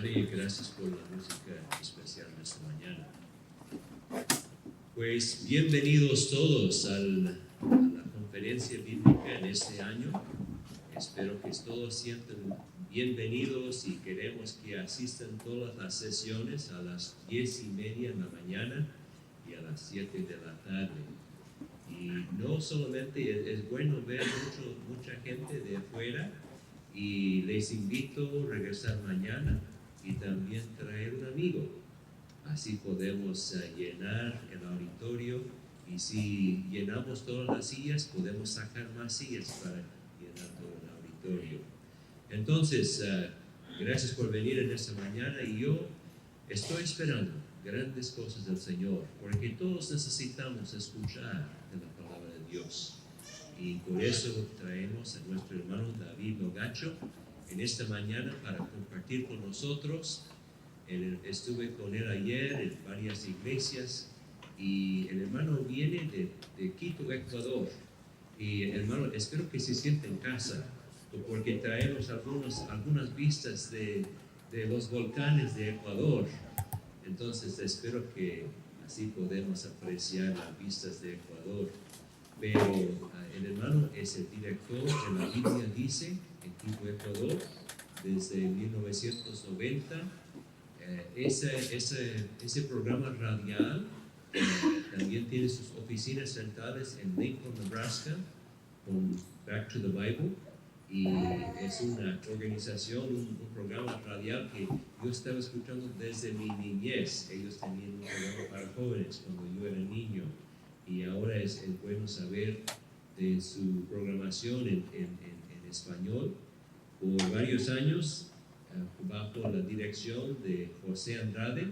Ari, gracias por la música especial de esta mañana. Pues bienvenidos todos a la conferencia bíblica en este año. Espero que todos sientan bienvenidos y queremos que asistan todas las sesiones a las 10:30 en la mañana y a las 7 de la tarde. Y no solamente es bueno ver mucha gente de afuera, y les invito a regresar mañana y también traer un amigo. Así podemos llenar el auditorio, y si llenamos todas las sillas, podemos sacar más sillas para llenar todo el auditorio. Entonces, gracias por venir en esta mañana, y yo estoy esperando grandes cosas del Señor, porque todos necesitamos escuchar de la palabra de Dios. Y por eso traemos a nuestro hermano David Logacho en esta mañana para compartir con nosotros. Estuve con él ayer en varias iglesias, y el hermano viene de Quito, Ecuador. Y hermano, espero que se sienta en casa, porque traemos algunas vistas de los volcanes de Ecuador. Entonces espero que así podemos apreciar las vistas de Ecuador. Pero el hermano es el director de la Biblia Dice en Quito, Ecuador, desde 1990. Ese programa radial también tiene sus oficinas centrales en Lincoln, Nebraska, con Back to the Bible, y es una organización, un programa radial que yo estaba escuchando desde mi niñez. Ellos tenían un programa para jóvenes cuando yo era niño, y ahora es bueno saber de su programación en español. Por varios años, bajo la dirección de José Andrade,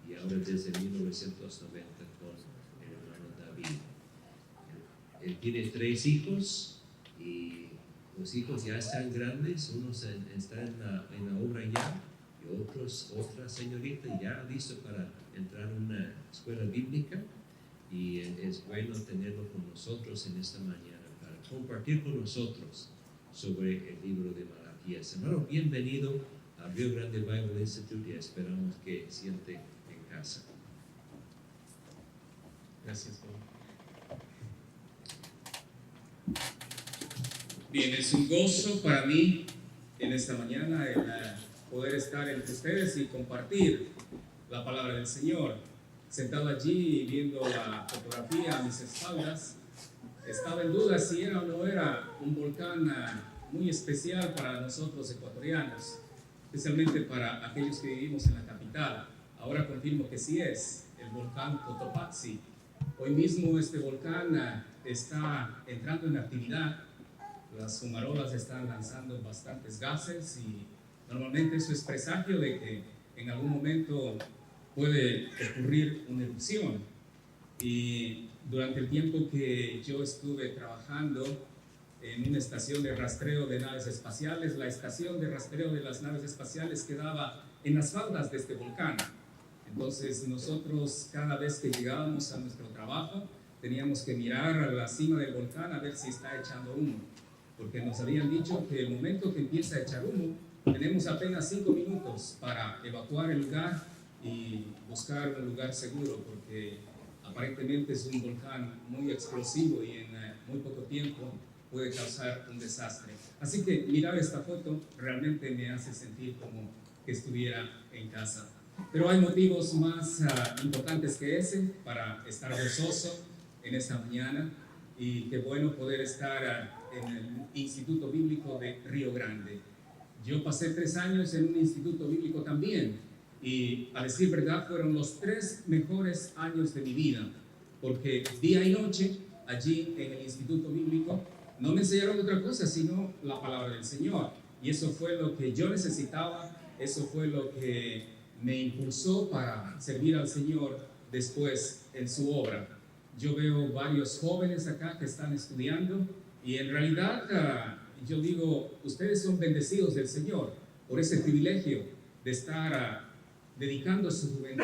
y ahora desde 1990 con el hermano David. Él tiene 3 hijos, y los hijos ya están grandes. Uno está en la obra ya, y otra señorita ya listo para entrar a una escuela bíblica. Y es bueno tenerlo con nosotros en esta mañana para compartir con nosotros sobre el libro de Malaquías. Hermano, bienvenido a Rio Grande Bible Institute, y esperamos que siente en casa. Gracias, Juan. Bien, es un gozo para mí en esta mañana el poder estar entre ustedes y compartir la palabra del Señor. Sentado allí viendo la fotografía a mis espaldas, estaba en duda si era o no era un volcán muy especial para nosotros ecuatorianos, especialmente para aquellos que vivimos en la capital. Ahora confirmo que sí es el volcán Cotopaxi. Hoy mismo este volcán está entrando en actividad. Las fumarolas están lanzando bastantes gases, y normalmente eso es presagio de que en algún momento puede ocurrir una erupción. Y durante el tiempo que yo estuve trabajando en una estación de rastreo de naves espaciales, la estación de rastreo de las naves espaciales quedaba en las faldas de este volcán. Entonces nosotros, cada vez que llegábamos a nuestro trabajo, teníamos que mirar a la cima del volcán a ver si está echando humo, porque nos habían dicho que el momento que empieza a echar humo, tenemos apenas 5 minutos para evacuar el lugar y buscar un lugar seguro, porque aparentemente es un volcán muy explosivo y en muy poco tiempo puede causar un desastre. Así que mirar esta foto realmente me hace sentir como que estuviera en casa. Pero hay motivos más importantes que ese para estar gozoso en esta mañana, y qué bueno poder estar en el Instituto Bíblico de Río Grande. Yo pasé 3 años en un instituto bíblico también, y a decir verdad fueron los 3 mejores años de mi vida, porque día y noche allí en el instituto bíblico no me enseñaron otra cosa sino la palabra del Señor, y eso fue lo que yo necesitaba, eso fue lo que me impulsó para servir al Señor después en su obra. Yo veo varios jóvenes acá que están estudiando, y en realidad yo digo, ustedes son bendecidos del Señor por ese privilegio de estar dedicando su juventud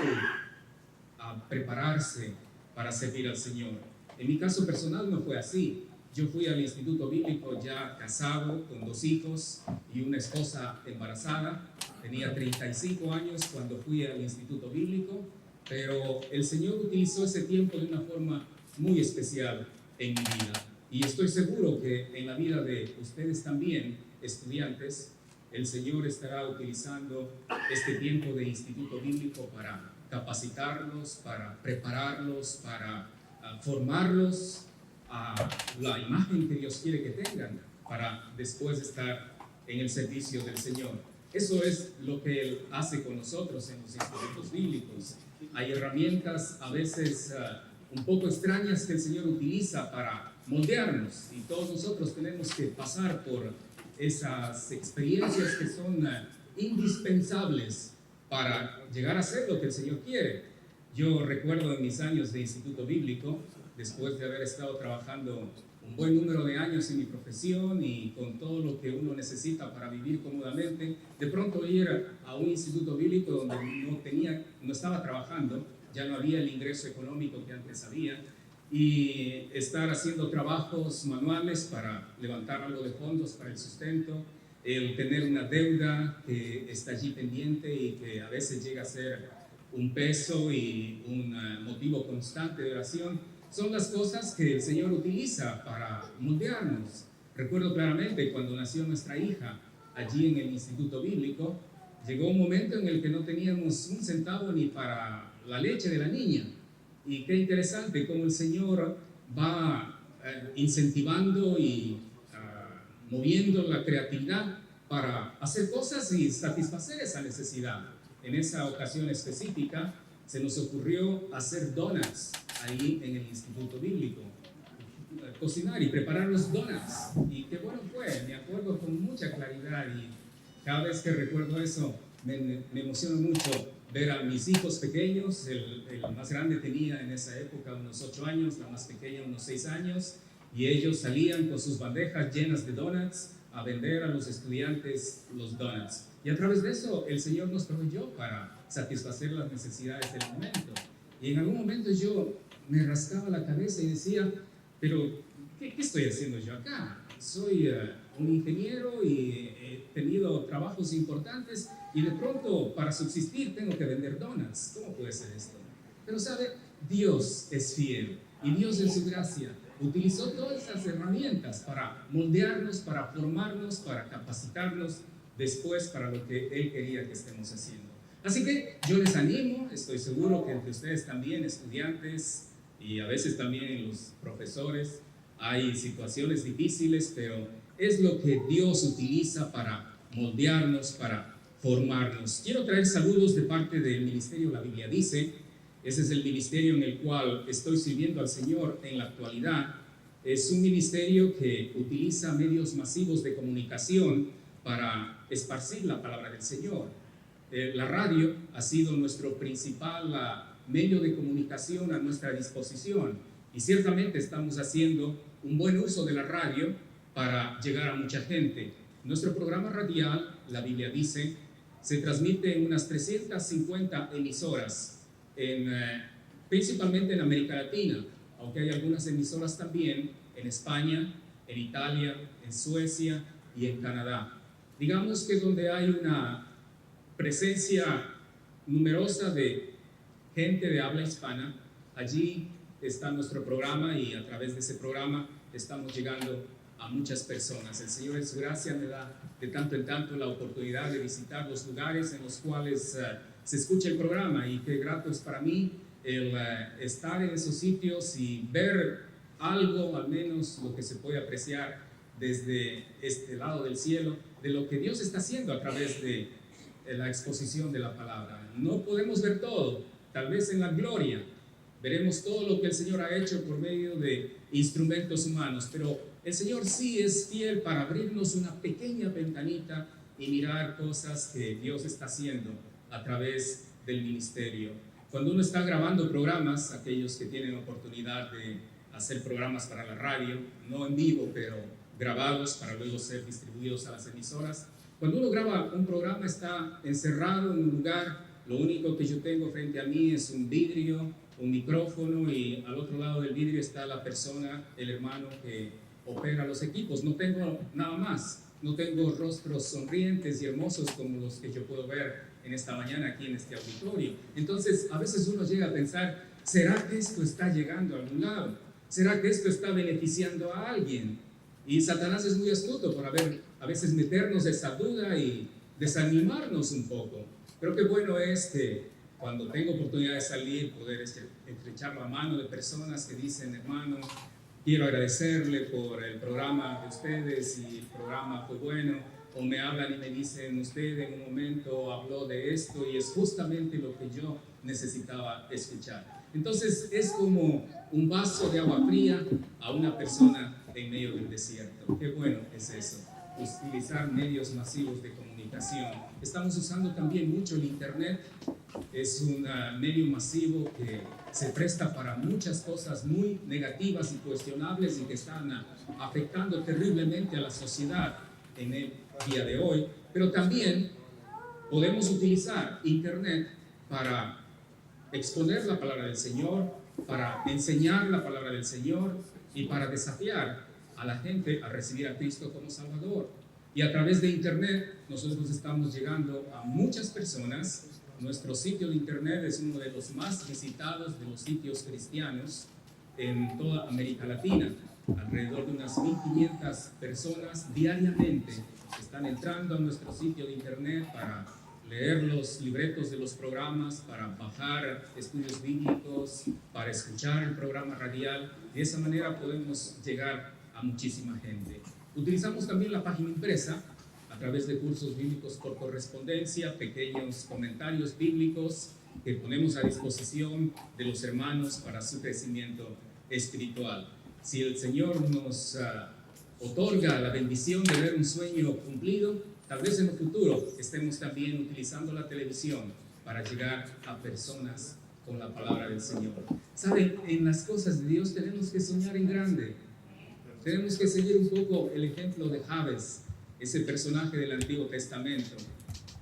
a prepararse para servir al Señor. En mi caso personal no fue así. Yo fui al instituto bíblico ya casado, con 2 hijos y una esposa embarazada. Tenía 35 años cuando fui al Instituto Bíblico, pero el Señor utilizó ese tiempo de una forma muy especial en mi vida. Y estoy seguro que en la vida de ustedes también, estudiantes, el Señor estará utilizando este tiempo de Instituto Bíblico para capacitarlos, para prepararlos, para formarlos a la imagen que Dios quiere que tengan, para después estar en el servicio del Señor. Eso es lo que Él hace con nosotros en los institutos bíblicos. Hay herramientas a veces un poco extrañas que el Señor utiliza para moldearnos, y todos nosotros tenemos que pasar por esas experiencias que son indispensables para llegar a ser lo que el Señor quiere. Yo recuerdo en mis años de instituto bíblico, después de haber estado trabajando un buen número de años en mi profesión y con todo lo que uno necesita para vivir cómodamente, de pronto ir a un instituto bíblico donde no estaba trabajando, ya no había el ingreso económico que antes había, y estar haciendo trabajos manuales para levantar algo de fondos para el sustento, el tener una deuda que está allí pendiente y que a veces llega a ser un peso y un motivo constante de oración, son las cosas que el Señor utiliza para moldearnos. Recuerdo claramente cuando nació nuestra hija allí en el Instituto Bíblico, llegó un momento en el que no teníamos un centavo ni para la leche de la niña. Y qué interesante cómo el Señor va incentivando y moviendo la creatividad para hacer cosas y satisfacer esa necesidad. En esa ocasión específica se nos ocurrió hacer donuts ahí en el Instituto Bíblico, cocinar y preparar los donuts. Y qué bueno fue, me acuerdo con mucha claridad, y cada vez que recuerdo eso me emociona mucho ver a mis hijos pequeños. El más grande tenía en esa época unos 8 años, la más pequeña unos 6 años, y ellos salían con sus bandejas llenas de donuts a vender a los estudiantes los donuts. Y a través de eso el Señor nos proveyó para satisfacer las necesidades del momento. Y en algún momento yo me rascaba la cabeza y decía, pero ¿qué estoy haciendo yo acá? Soy un ingeniero y he tenido trabajos importantes, y de pronto para subsistir tengo que vender donuts. ¿Cómo puede ser esto? Pero sabe, Dios es fiel, y Dios en su gracia utilizó todas esas herramientas para moldearnos, para formarnos, para capacitarnos después para lo que Él quería que estemos haciendo. Así que yo les animo, estoy seguro que entre ustedes también, estudiantes, y a veces también los profesores, hay situaciones difíciles, pero es lo que Dios utiliza para moldearnos, para formarnos. Quiero traer saludos de parte del Ministerio La Biblia Dice. Ese es el ministerio en el cual estoy sirviendo al Señor en la actualidad. Es un ministerio que utiliza medios masivos de comunicación para esparcir la palabra del Señor. La radio ha sido nuestro principal medio de comunicación a nuestra disposición, y ciertamente estamos haciendo un buen uso de la radio para llegar a mucha gente. Nuestro programa radial, La Biblia Dice, se transmite en unas 350 emisoras, principalmente en América Latina, aunque hay algunas emisoras también en España, en Italia, en Suecia y en Canadá. Digamos que donde hay una presencia numerosa de gente de habla hispana, allí está nuestro programa, y a través de ese programa estamos llegando a muchas personas. El Señor en su gracia me da de tanto en tanto la oportunidad de visitar los lugares en los cuales se escucha el programa, y qué grato es para mí el estar en esos sitios y ver algo, al menos lo que se puede apreciar desde este lado del cielo, de lo que Dios está haciendo a través de la exposición de la palabra. No podemos ver todo, tal vez en la gloria veremos todo lo que el Señor ha hecho por medio de instrumentos humanos, pero el Señor sí es fiel para abrirnos una pequeña ventanita y mirar cosas que Dios está haciendo a través del ministerio. Cuando uno está grabando programas, aquellos que tienen oportunidad de hacer programas para la radio, no en vivo, pero grabados para luego ser distribuidos a las emisoras, cuando uno graba un programa está encerrado en un lugar. Lo único que yo tengo frente a mí es un vidrio, un micrófono, y al otro lado del vidrio está la persona, el hermano que opera los equipos. No tengo nada más. no tengo rostros sonrientes y hermosos como los que yo puedo ver en esta mañana aquí en este auditorio. Entonces, a veces uno llega a pensar, ¿será que esto está llegando a algún lado? ¿Será que esto está beneficiando a alguien? Y Satanás es muy astuto para a veces meternos esa duda y desanimarnos un poco. Pero qué bueno es que cuando tengo oportunidad de salir, poder estrechar la mano de personas que dicen, hermano, quiero agradecerle por el programa de ustedes y el programa fue bueno, o me hablan y me dicen, usted en un momento habló de esto y es justamente lo que yo necesitaba escuchar. Entonces es como un vaso de agua fría a una persona en medio del desierto. Qué bueno es eso, utilizar medios masivos de comunicación. Estamos usando también mucho el Internet. Es un medio masivo que se presta para muchas cosas muy negativas y cuestionables y que están afectando terriblemente a la sociedad en el día de hoy. Pero también podemos utilizar Internet para exponer la palabra del Señor, para enseñar la palabra del Señor y para desafiar a la gente a recibir a Cristo como Salvador. Y a través de Internet nosotros estamos llegando a muchas personas. Nuestro sitio de Internet es uno de los más visitados de los sitios cristianos en toda América Latina. Alrededor de unas 1.500 personas diariamente están entrando a nuestro sitio de Internet para leer los libretos de los programas, para bajar estudios bíblicos, para escuchar el programa radial. De esa manera podemos llegar a muchísima gente. Utilizamos también la página impresa a través de cursos bíblicos por correspondencia, pequeños comentarios bíblicos que ponemos a disposición de los hermanos para su crecimiento espiritual. Si el Señor nos otorga la bendición de ver un sueño cumplido, tal vez en el futuro estemos también utilizando la televisión para llegar a personas con la palabra del Señor. ¿Saben? En las cosas de Dios tenemos que soñar en grande. Tenemos que seguir un poco el ejemplo de Jabes, ese personaje del Antiguo Testamento.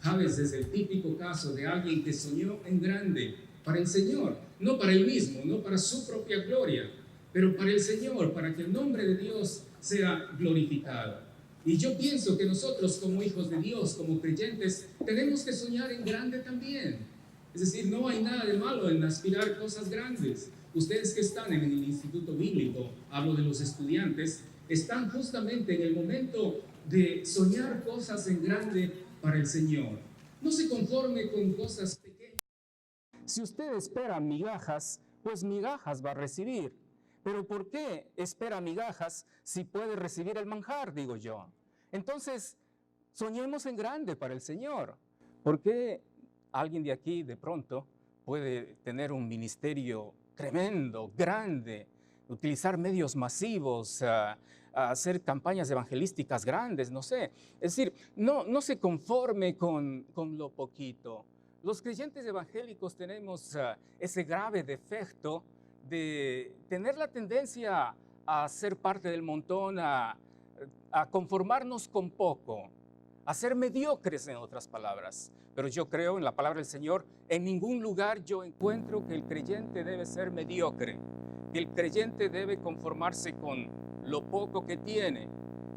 Jabes es el típico caso de alguien que soñó en grande para el Señor, no para él mismo, no para su propia gloria, pero para el Señor, para que el nombre de Dios sea glorificado. Y yo pienso que nosotros como hijos de Dios, como creyentes, tenemos que soñar en grande también. Es decir, no hay nada de malo en aspirar cosas grandes. Ustedes que están en el Instituto Bíblico, hablo de los estudiantes, están justamente en el momento de soñar cosas en grande para el Señor. No se conforme con cosas pequeñas. Si usted espera migajas, pues migajas va a recibir. Pero ¿por qué espera migajas si puede recibir el manjar, digo yo? Entonces, soñemos en grande para el Señor. ¿Por qué alguien de aquí de pronto puede tener un ministerio tremendo, grande, utilizar medios masivos, a hacer campañas evangelísticas grandes, no sé? Es decir, no se conforme con lo poquito. Los creyentes evangélicos tenemos ese grave defecto de tener la tendencia a ser parte del montón, a conformarnos con poco, a ser mediocres en otras palabras. Pero yo creo en la palabra del Señor, en ningún lugar yo encuentro que el creyente debe ser mediocre, que el creyente debe conformarse con lo poco que tiene.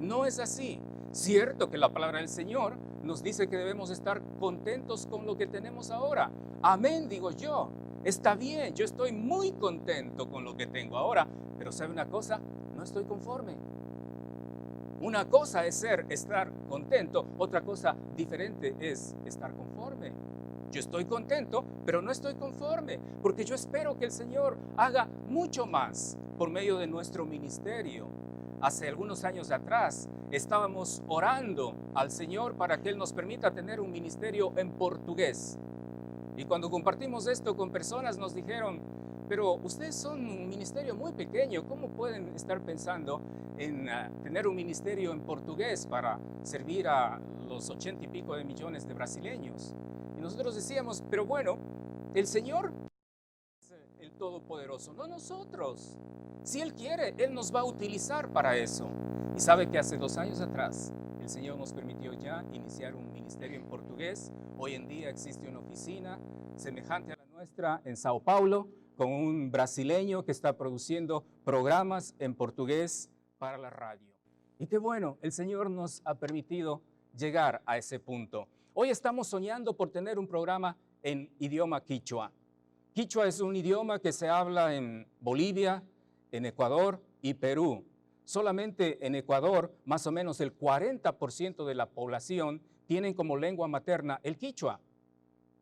No es así. Cierto que la palabra del Señor nos dice que debemos estar contentos con lo que tenemos ahora. Amén, digo yo. Está bien, yo estoy muy contento con lo que tengo ahora, pero ¿sabe una cosa? No estoy conforme. Una cosa es estar contento, otra cosa diferente es estar conforme. Yo estoy contento, pero no estoy conforme, porque yo espero que el Señor haga mucho más por medio de nuestro ministerio. Hace algunos años atrás estábamos orando al Señor para que Él nos permita tener un ministerio en portugués. Y cuando compartimos esto con personas nos dijeron, pero ustedes son un ministerio muy pequeño, ¿cómo pueden estar pensando en tener un ministerio en portugués para servir a los 80 y pico de millones de brasileños? Y nosotros decíamos, pero bueno, el Señor es el Todopoderoso, no nosotros. Si Él quiere, Él nos va a utilizar para eso. Y sabe que hace 2 años atrás el Señor nos permitió ya iniciar un ministerio en portugués. Hoy en día existe una oficina semejante a la nuestra en Sao Paulo, con un brasileño que está produciendo programas en portugués para la radio. Y qué bueno, el Señor nos ha permitido llegar a ese punto. Hoy estamos soñando por tener un programa en idioma quichua. Quichua es un idioma que se habla en Bolivia, en Ecuador y Perú. Solamente en Ecuador, más o menos el 40% de la población tienen como lengua materna el quichua.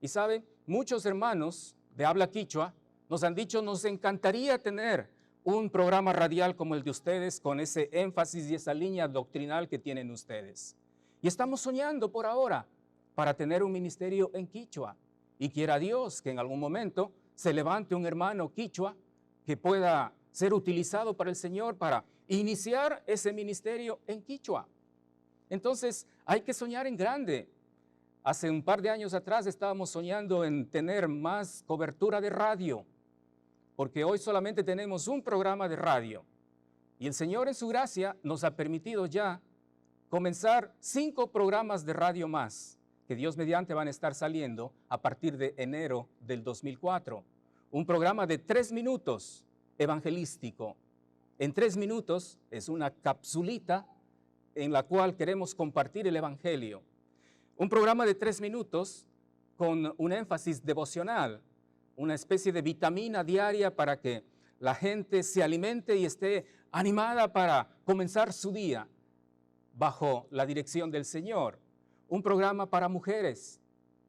Y saben, muchos hermanos de habla quichua nos han dicho, nos encantaría tener un programa radial como el de ustedes, con ese énfasis y esa línea doctrinal que tienen ustedes. Y estamos soñando por ahora para tener un ministerio en quichua. Y quiera Dios que en algún momento se levante un hermano quichua que pueda ser utilizado para el Señor para iniciar ese ministerio en quichua. Entonces hay que soñar en grande. Hace un par de años atrás estábamos soñando en tener más cobertura de radio, porque hoy solamente tenemos un programa de radio. Y el Señor en su gracia nos ha permitido ya comenzar 5 programas de radio más, que Dios mediante van a estar saliendo a partir de enero del 2004. Un programa de 3 minutos evangelístico. En 3 minutos es una capsulita en la cual queremos compartir el evangelio. Un programa de 3 minutos con un énfasis devocional, una especie de vitamina diaria para que la gente se alimente y esté animada para comenzar su día bajo la dirección del Señor. Un programa para mujeres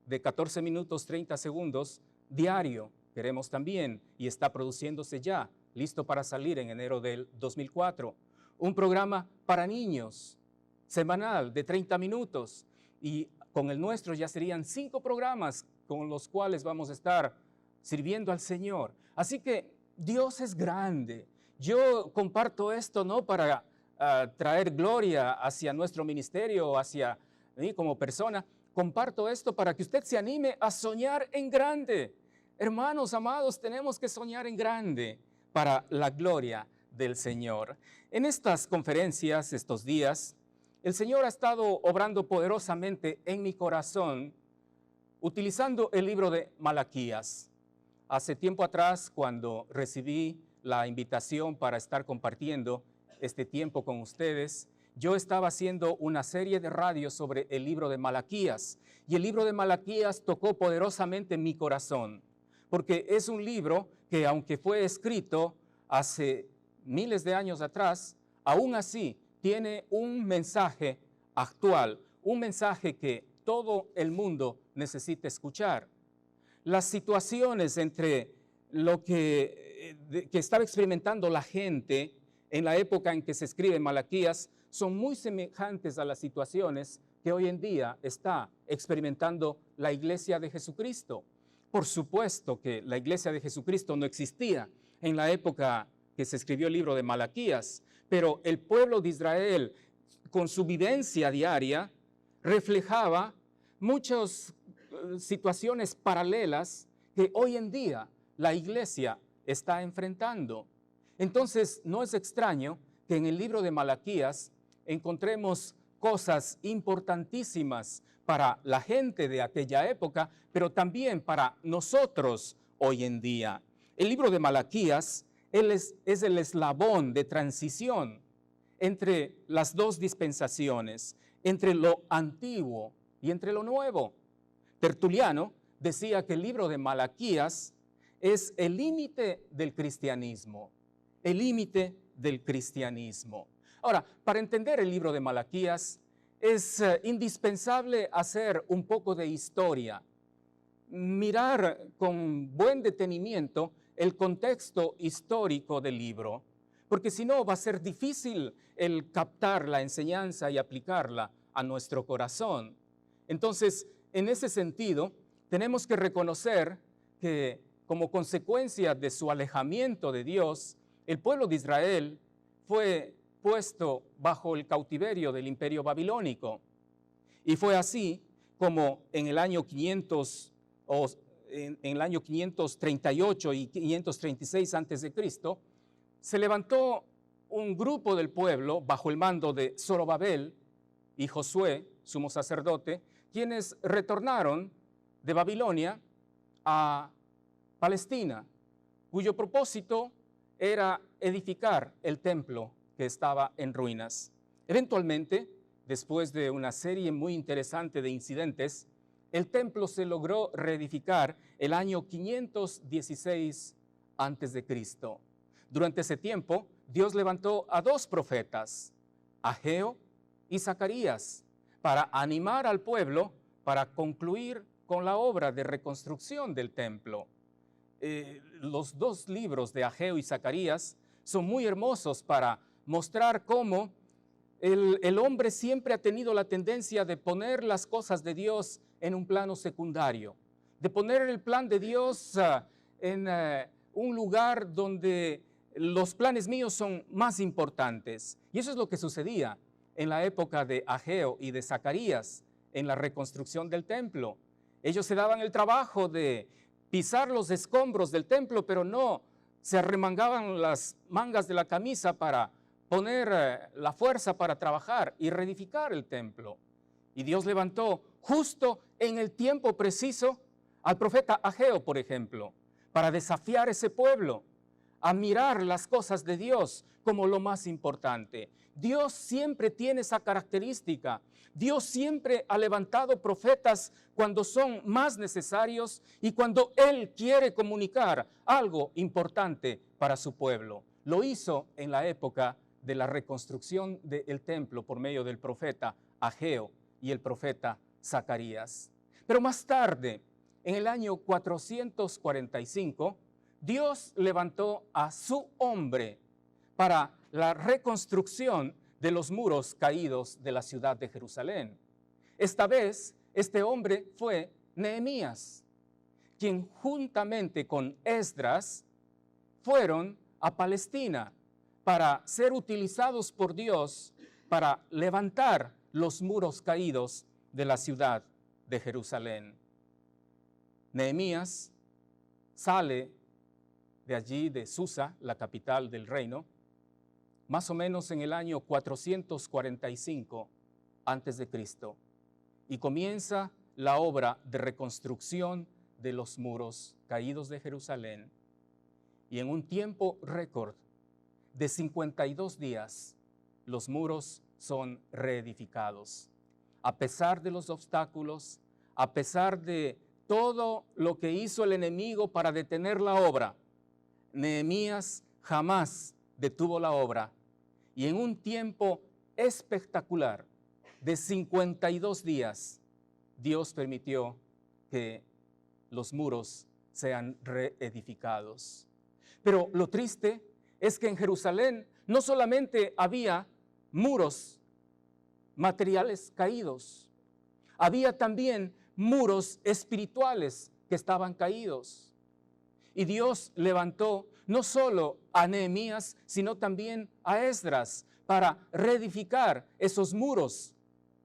de 14 minutos 30 segundos diario queremos también, y está produciéndose ya, listo para salir en enero del 2004. Un programa para niños semanal de 30 minutos, y con el nuestro ya serían 5 programas con los cuales vamos a estar sirviendo al Señor. Así que Dios es grande. Yo comparto esto no para traer gloria hacia nuestro ministerio, hacia mí como persona. Comparto esto para que usted se anime a soñar en grande. Hermanos amados, tenemos que soñar en grande para la gloria del Señor. En estas conferencias, estos días, el Señor ha estado obrando poderosamente en mi corazón, utilizando el libro de Malaquías. Hace tiempo atrás, cuando recibí la invitación para estar compartiendo este tiempo con ustedes, yo estaba haciendo una serie de radio sobre el libro de Malaquías, y el libro de Malaquías tocó poderosamente mi corazón, porque es un libro que, aunque fue escrito hace miles de años atrás, aún así tiene un mensaje actual, un mensaje que todo el mundo necesita escuchar. Las situaciones entre lo que estaba experimentando la gente en la época en que se escribe Malaquías son muy semejantes a las situaciones que hoy en día está experimentando la Iglesia de Jesucristo. Por supuesto que la Iglesia de Jesucristo no existía en la época que se escribió el libro de Malaquías, pero el pueblo de Israel, con su vivencia diaria, reflejaba muchas situaciones paralelas que hoy en día la Iglesia está enfrentando. Entonces, no es extraño que en el libro de Malaquías encontremos cosas importantísimas para la gente de aquella época, pero también para nosotros hoy en día. El libro de Malaquías es el eslabón de transición entre las dos dispensaciones, entre lo antiguo y entre lo nuevo. Tertuliano decía que el libro de Malaquías es el límite del cristianismo, el límite del cristianismo. Ahora, para entender el libro de Malaquías es indispensable hacer un poco de historia, mirar con buen detenimiento el contexto histórico del libro, porque si no va a ser difícil el captar la enseñanza y aplicarla a nuestro corazón. Entonces, en ese sentido, tenemos que reconocer que como consecuencia de su alejamiento de Dios, el pueblo de Israel fue puesto bajo el cautiverio del imperio babilónico. Y fue así como en el año 538 y 536 a.C., se levantó un grupo del pueblo bajo el mando de Zorobabel y Josué, sumo sacerdote, quienes retornaron de Babilonia a Palestina, cuyo propósito era edificar el templo que estaba en ruinas. Eventualmente, después de una serie muy interesante de incidentes, el templo se logró reedificar el año 516 a.C. Durante ese tiempo, Dios levantó a dos profetas, Ageo y Zacarías, para animar al pueblo para concluir con la obra de reconstrucción del templo. Los dos libros de Ageo y Zacarías son muy hermosos para mostrar cómo el hombre siempre ha tenido la tendencia de poner las cosas de Dios en un plano secundario, de poner el plan de Dios en un lugar donde los planes míos son más importantes. Y eso es lo que sucedía en la época de Ageo y de Zacarías en la reconstrucción del templo. Ellos se daban el trabajo de pisar los escombros del templo, pero no se arremangaban las mangas de la camisa para poner la fuerza para trabajar y reedificar el templo. Y Dios levantó justo en el tiempo preciso al profeta Ageo, por ejemplo, para desafiar a ese pueblo a mirar las cosas de Dios como lo más importante. Dios siempre tiene esa característica. Dios siempre ha levantado profetas cuando son más necesarios y cuando Él quiere comunicar algo importante para su pueblo. Lo hizo en la época de la reconstrucción del templo por medio del profeta Ageo y el profeta Zacarías. Pero más tarde, en el año 445, Dios levantó a su hombre para la reconstrucción de los muros caídos de la ciudad de Jerusalén. Esta vez, este hombre fue Nehemías, quien juntamente con Esdras fueron a Palestina para ser utilizados por Dios para levantar los muros caídos de la ciudad de Jerusalén. Nehemías sale de allí, de Susa, la capital del reino, más o menos en el año 445 a.C., y comienza la obra de reconstrucción de los muros caídos de Jerusalén. Y en un tiempo récord de 52 días, los muros son reedificados. A pesar de los obstáculos, a pesar de todo lo que hizo el enemigo para detener la obra, Nehemías jamás detuvo la obra, y en un tiempo espectacular de 52 días, Dios permitió que los muros sean reedificados. Pero lo triste es que en Jerusalén no solamente había muros materiales caídos, había también muros espirituales que estaban caídos. Y Dios levantó no solo a Nehemías, sino también a Esdras para reedificar esos muros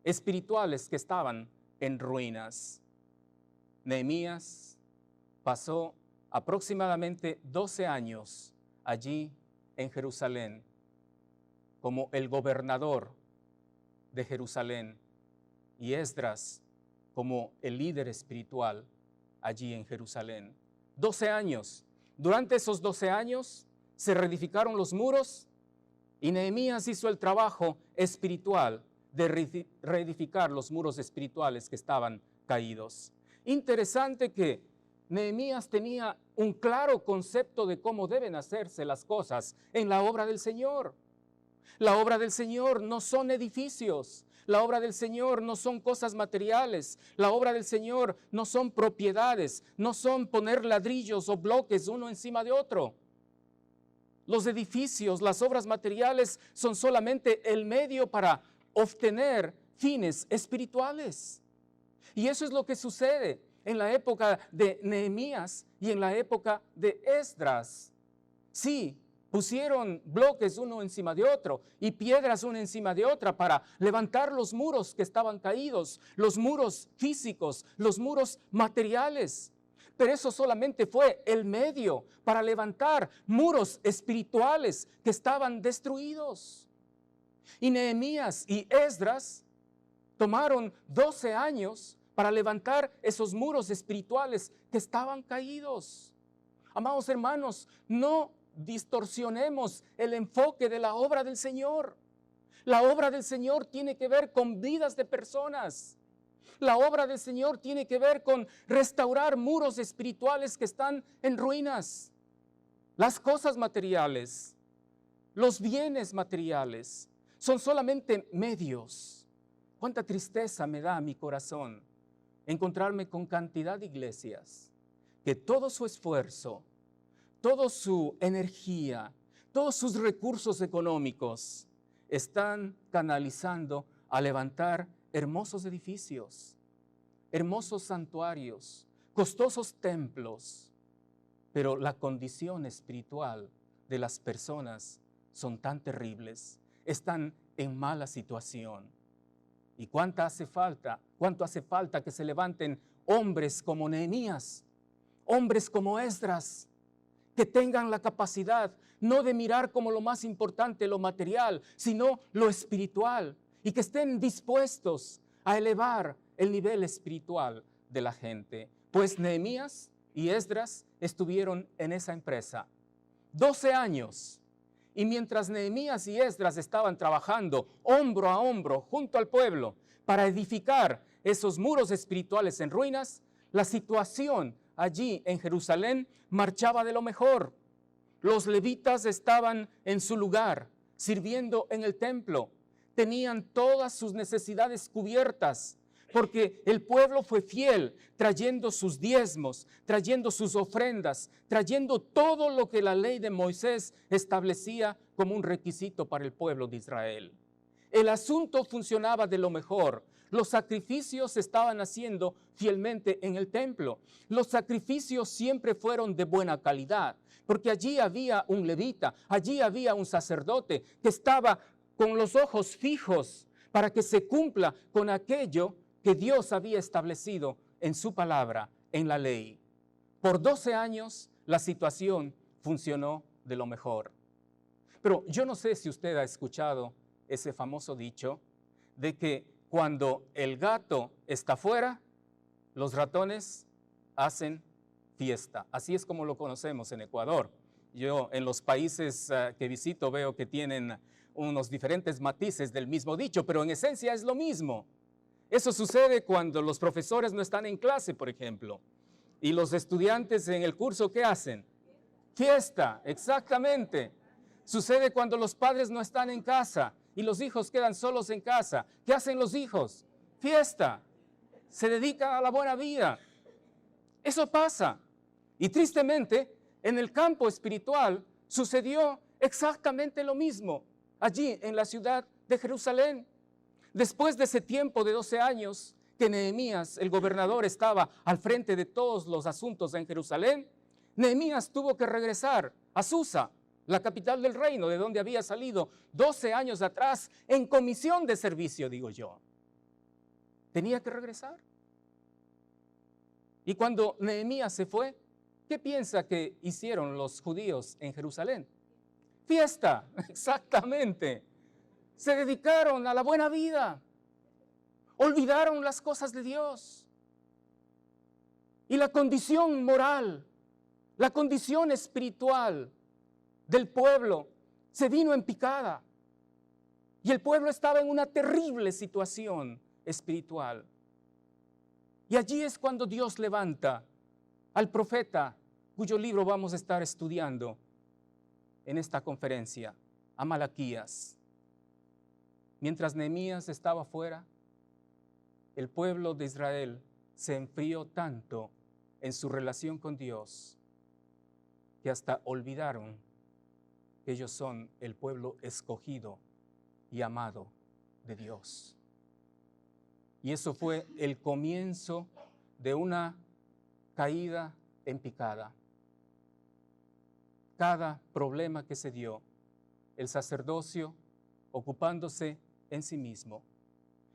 espirituales que estaban en ruinas. Nehemías pasó aproximadamente 12 años allí en Jerusalén como el gobernador de Jerusalén y Esdras como el líder espiritual allí en Jerusalén. 12 años. Durante esos 12 años se reedificaron los muros y Nehemías hizo el trabajo espiritual de reedificar los muros espirituales que estaban caídos. Interesante que Nehemías tenía un claro concepto de cómo deben hacerse las cosas en la obra del Señor. La obra del Señor no son edificios, la obra del Señor no son cosas materiales, la obra del Señor no son propiedades, no son poner ladrillos o bloques uno encima de otro. Los edificios, las obras materiales son solamente el medio para obtener fines espirituales. Y eso es lo que sucede en la época de Nehemías y en la época de Esdras. Sí, pusieron bloques uno encima de otro y piedras una encima de otra para levantar los muros que estaban caídos, los muros físicos, los muros materiales. Pero eso solamente fue el medio para levantar muros espirituales que estaban destruidos. Y Nehemías y Esdras tomaron 12 años para levantar esos muros espirituales que estaban caídos. Amados hermanos, no distorsionemos el enfoque de la obra del Señor. La obra del Señor tiene que ver con vidas de personas. La obra del Señor tiene que ver con restaurar muros espirituales que están en ruinas. Las cosas materiales, los bienes materiales, son solamente medios. Cuánta tristeza me da a mi corazón encontrarme con cantidad de iglesias que todo su esfuerzo, toda su energía, todos sus recursos económicos están canalizando a levantar hermosos edificios, hermosos santuarios, costosos templos, pero la condición espiritual de las personas son tan terribles, están en mala situación. ¿Y cuánto hace falta que se levanten hombres como Nehemías, hombres como Esdras, que tengan la capacidad no de mirar como lo más importante lo material, sino lo espiritual, y que estén dispuestos a elevar el nivel espiritual de la gente? Pues Nehemías y Esdras estuvieron en esa empresa 12 años. Y mientras Nehemías y Esdras estaban trabajando hombro a hombro junto al pueblo para edificar esos muros espirituales en ruinas, la situación allí en Jerusalén marchaba de lo mejor. Los levitas estaban en su lugar, sirviendo en el templo. Tenían todas sus necesidades cubiertas, porque el pueblo fue fiel, trayendo sus diezmos, trayendo sus ofrendas, trayendo todo lo que la ley de Moisés establecía como un requisito para el pueblo de Israel. El asunto funcionaba de lo mejor. Los sacrificios se estaban haciendo fielmente en el templo. Los sacrificios siempre fueron de buena calidad, porque allí había un levita, allí había un sacerdote que estaba con los ojos fijos para que se cumpla con aquello que Dios había establecido en su palabra, en la ley. Por 12 años la situación funcionó de lo mejor. Pero yo no sé si usted ha escuchado ese famoso dicho de que cuando el gato está fuera, los ratones hacen fiesta. Así es como lo conocemos en Ecuador. Yo en los países que visito veo que tienen unos diferentes matices del mismo dicho, pero en esencia es lo mismo. Eso sucede cuando los profesores no están en clase, por ejemplo, y los estudiantes en el curso, ¿qué hacen? Fiesta, exactamente. Sucede cuando los padres no están en casa y los hijos quedan solos en casa. ¿Qué hacen los hijos? Fiesta. Se dedican a la buena vida. Eso pasa. Y tristemente, en el campo espiritual sucedió exactamente lo mismo allí en la ciudad de Jerusalén. Después de ese tiempo de 12 años que Nehemías, el gobernador, estaba al frente de todos los asuntos en Jerusalén, Nehemías tuvo que regresar a Susa, la capital del reino, de donde había salido 12 años atrás en comisión de servicio, digo yo. Tenía que regresar. Y cuando Nehemías se fue, ¿qué piensa que hicieron los judíos en Jerusalén? Fiesta, exactamente. Se dedicaron a la buena vida, olvidaron las cosas de Dios. Y la condición moral, la condición espiritual del pueblo se vino en picada. Y el pueblo estaba en una terrible situación espiritual. Y allí es cuando Dios levanta al profeta, cuyo libro vamos a estar estudiando en esta conferencia, a Malaquías. Mientras Nehemías estaba fuera, el pueblo de Israel se enfrió tanto en su relación con Dios que hasta olvidaron que ellos son el pueblo escogido y amado de Dios. Y eso fue el comienzo de una caída en picada. Cada problema que se dio, el sacerdocio ocupándose en sí mismo.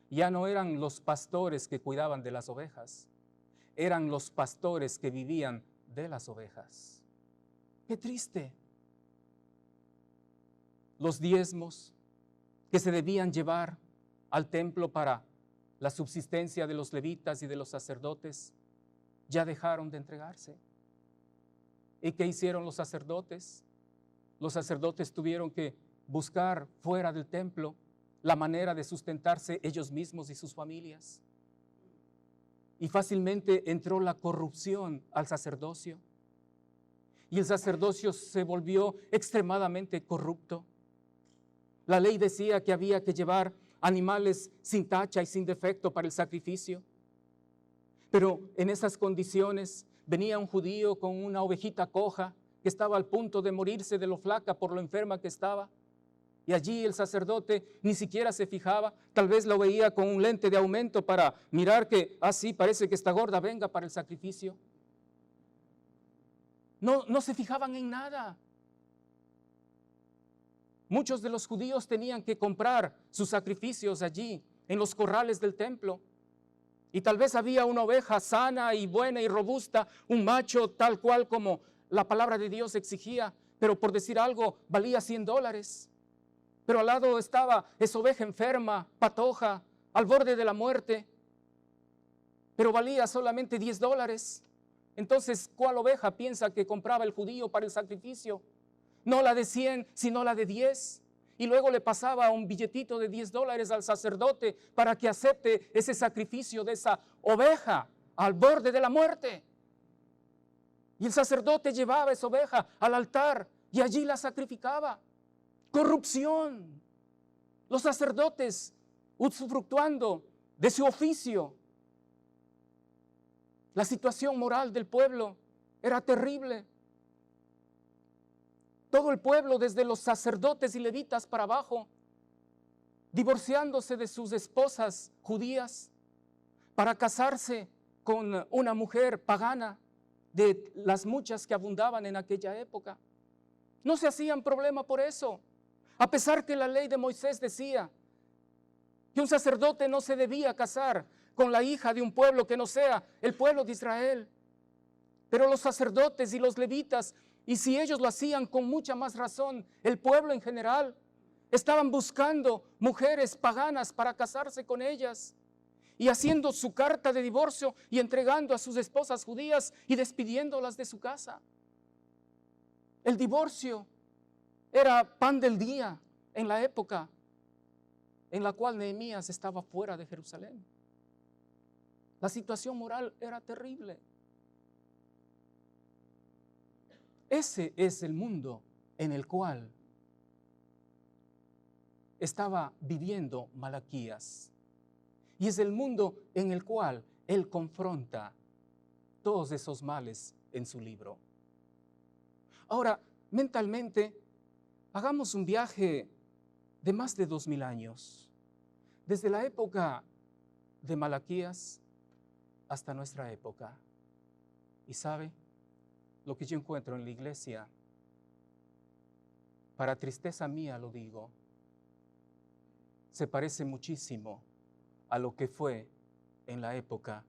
Ya no eran los pastores que cuidaban de las ovejas, eran los pastores que vivían de las ovejas. ¡Qué triste! Los diezmos que se debían llevar al templo para la subsistencia de los levitas y de los sacerdotes ya dejaron de entregarse. ¿Y qué hicieron los sacerdotes? Los sacerdotes tuvieron que buscar fuera del templo la manera de sustentarse ellos mismos y sus familias. Y fácilmente entró la corrupción al sacerdocio. Y el sacerdocio se volvió extremadamente corrupto. La ley decía que había que llevar animales sin tacha y sin defecto para el sacrificio. Pero en esas condiciones venía un judío con una ovejita coja que estaba al punto de morirse de lo flaca por lo enferma que estaba. Y allí el sacerdote ni siquiera se fijaba, tal vez lo veía con un lente de aumento para mirar que, sí, parece que está gorda, venga para el sacrificio. No se fijaban en nada. Muchos de los judíos tenían que comprar sus sacrificios allí, en los corrales del templo. Y tal vez había una oveja sana y buena y robusta, un macho tal cual como la palabra de Dios exigía, pero por decir algo, valía $100. Pero al lado estaba esa oveja enferma, patoja, al borde de la muerte, pero valía solamente $10. Entonces, ¿cuál oveja piensa que compraba el judío para el sacrificio? No la de 100, sino la de 10. Y luego le pasaba un billetito de $10 al sacerdote para que acepte ese sacrificio de esa oveja al borde de la muerte. Y el sacerdote llevaba esa oveja al altar y allí la sacrificaba. Corrupción. Los sacerdotes usufructuando de su oficio. La situación moral del pueblo era terrible. Todo el pueblo, desde los sacerdotes y levitas para abajo, divorciándose de sus esposas judías para casarse con una mujer pagana, de las muchas que abundaban en aquella época. No se hacían problema por eso, a pesar que la ley de Moisés decía que un sacerdote no se debía casar con la hija de un pueblo que no sea el pueblo de Israel. Pero los sacerdotes y los levitas, y si ellos lo hacían con mucha más razón, el pueblo en general, estaban buscando mujeres paganas para casarse con ellas y haciendo su carta de divorcio y entregando a sus esposas judías y despidiéndolas de su casa. El divorcio era pan del día en la época en la cual Nehemías estaba fuera de Jerusalén. La situación moral era terrible. Ese es el mundo en el cual estaba viviendo Malaquías. Y es el mundo en el cual él confronta todos esos males en su libro. Ahora, mentalmente, hagamos un viaje de más de 2000 años, desde la época de Malaquías hasta nuestra época. Y sabe, lo que yo encuentro en la iglesia, para tristeza mía lo digo, se parece muchísimo a lo que fue en la época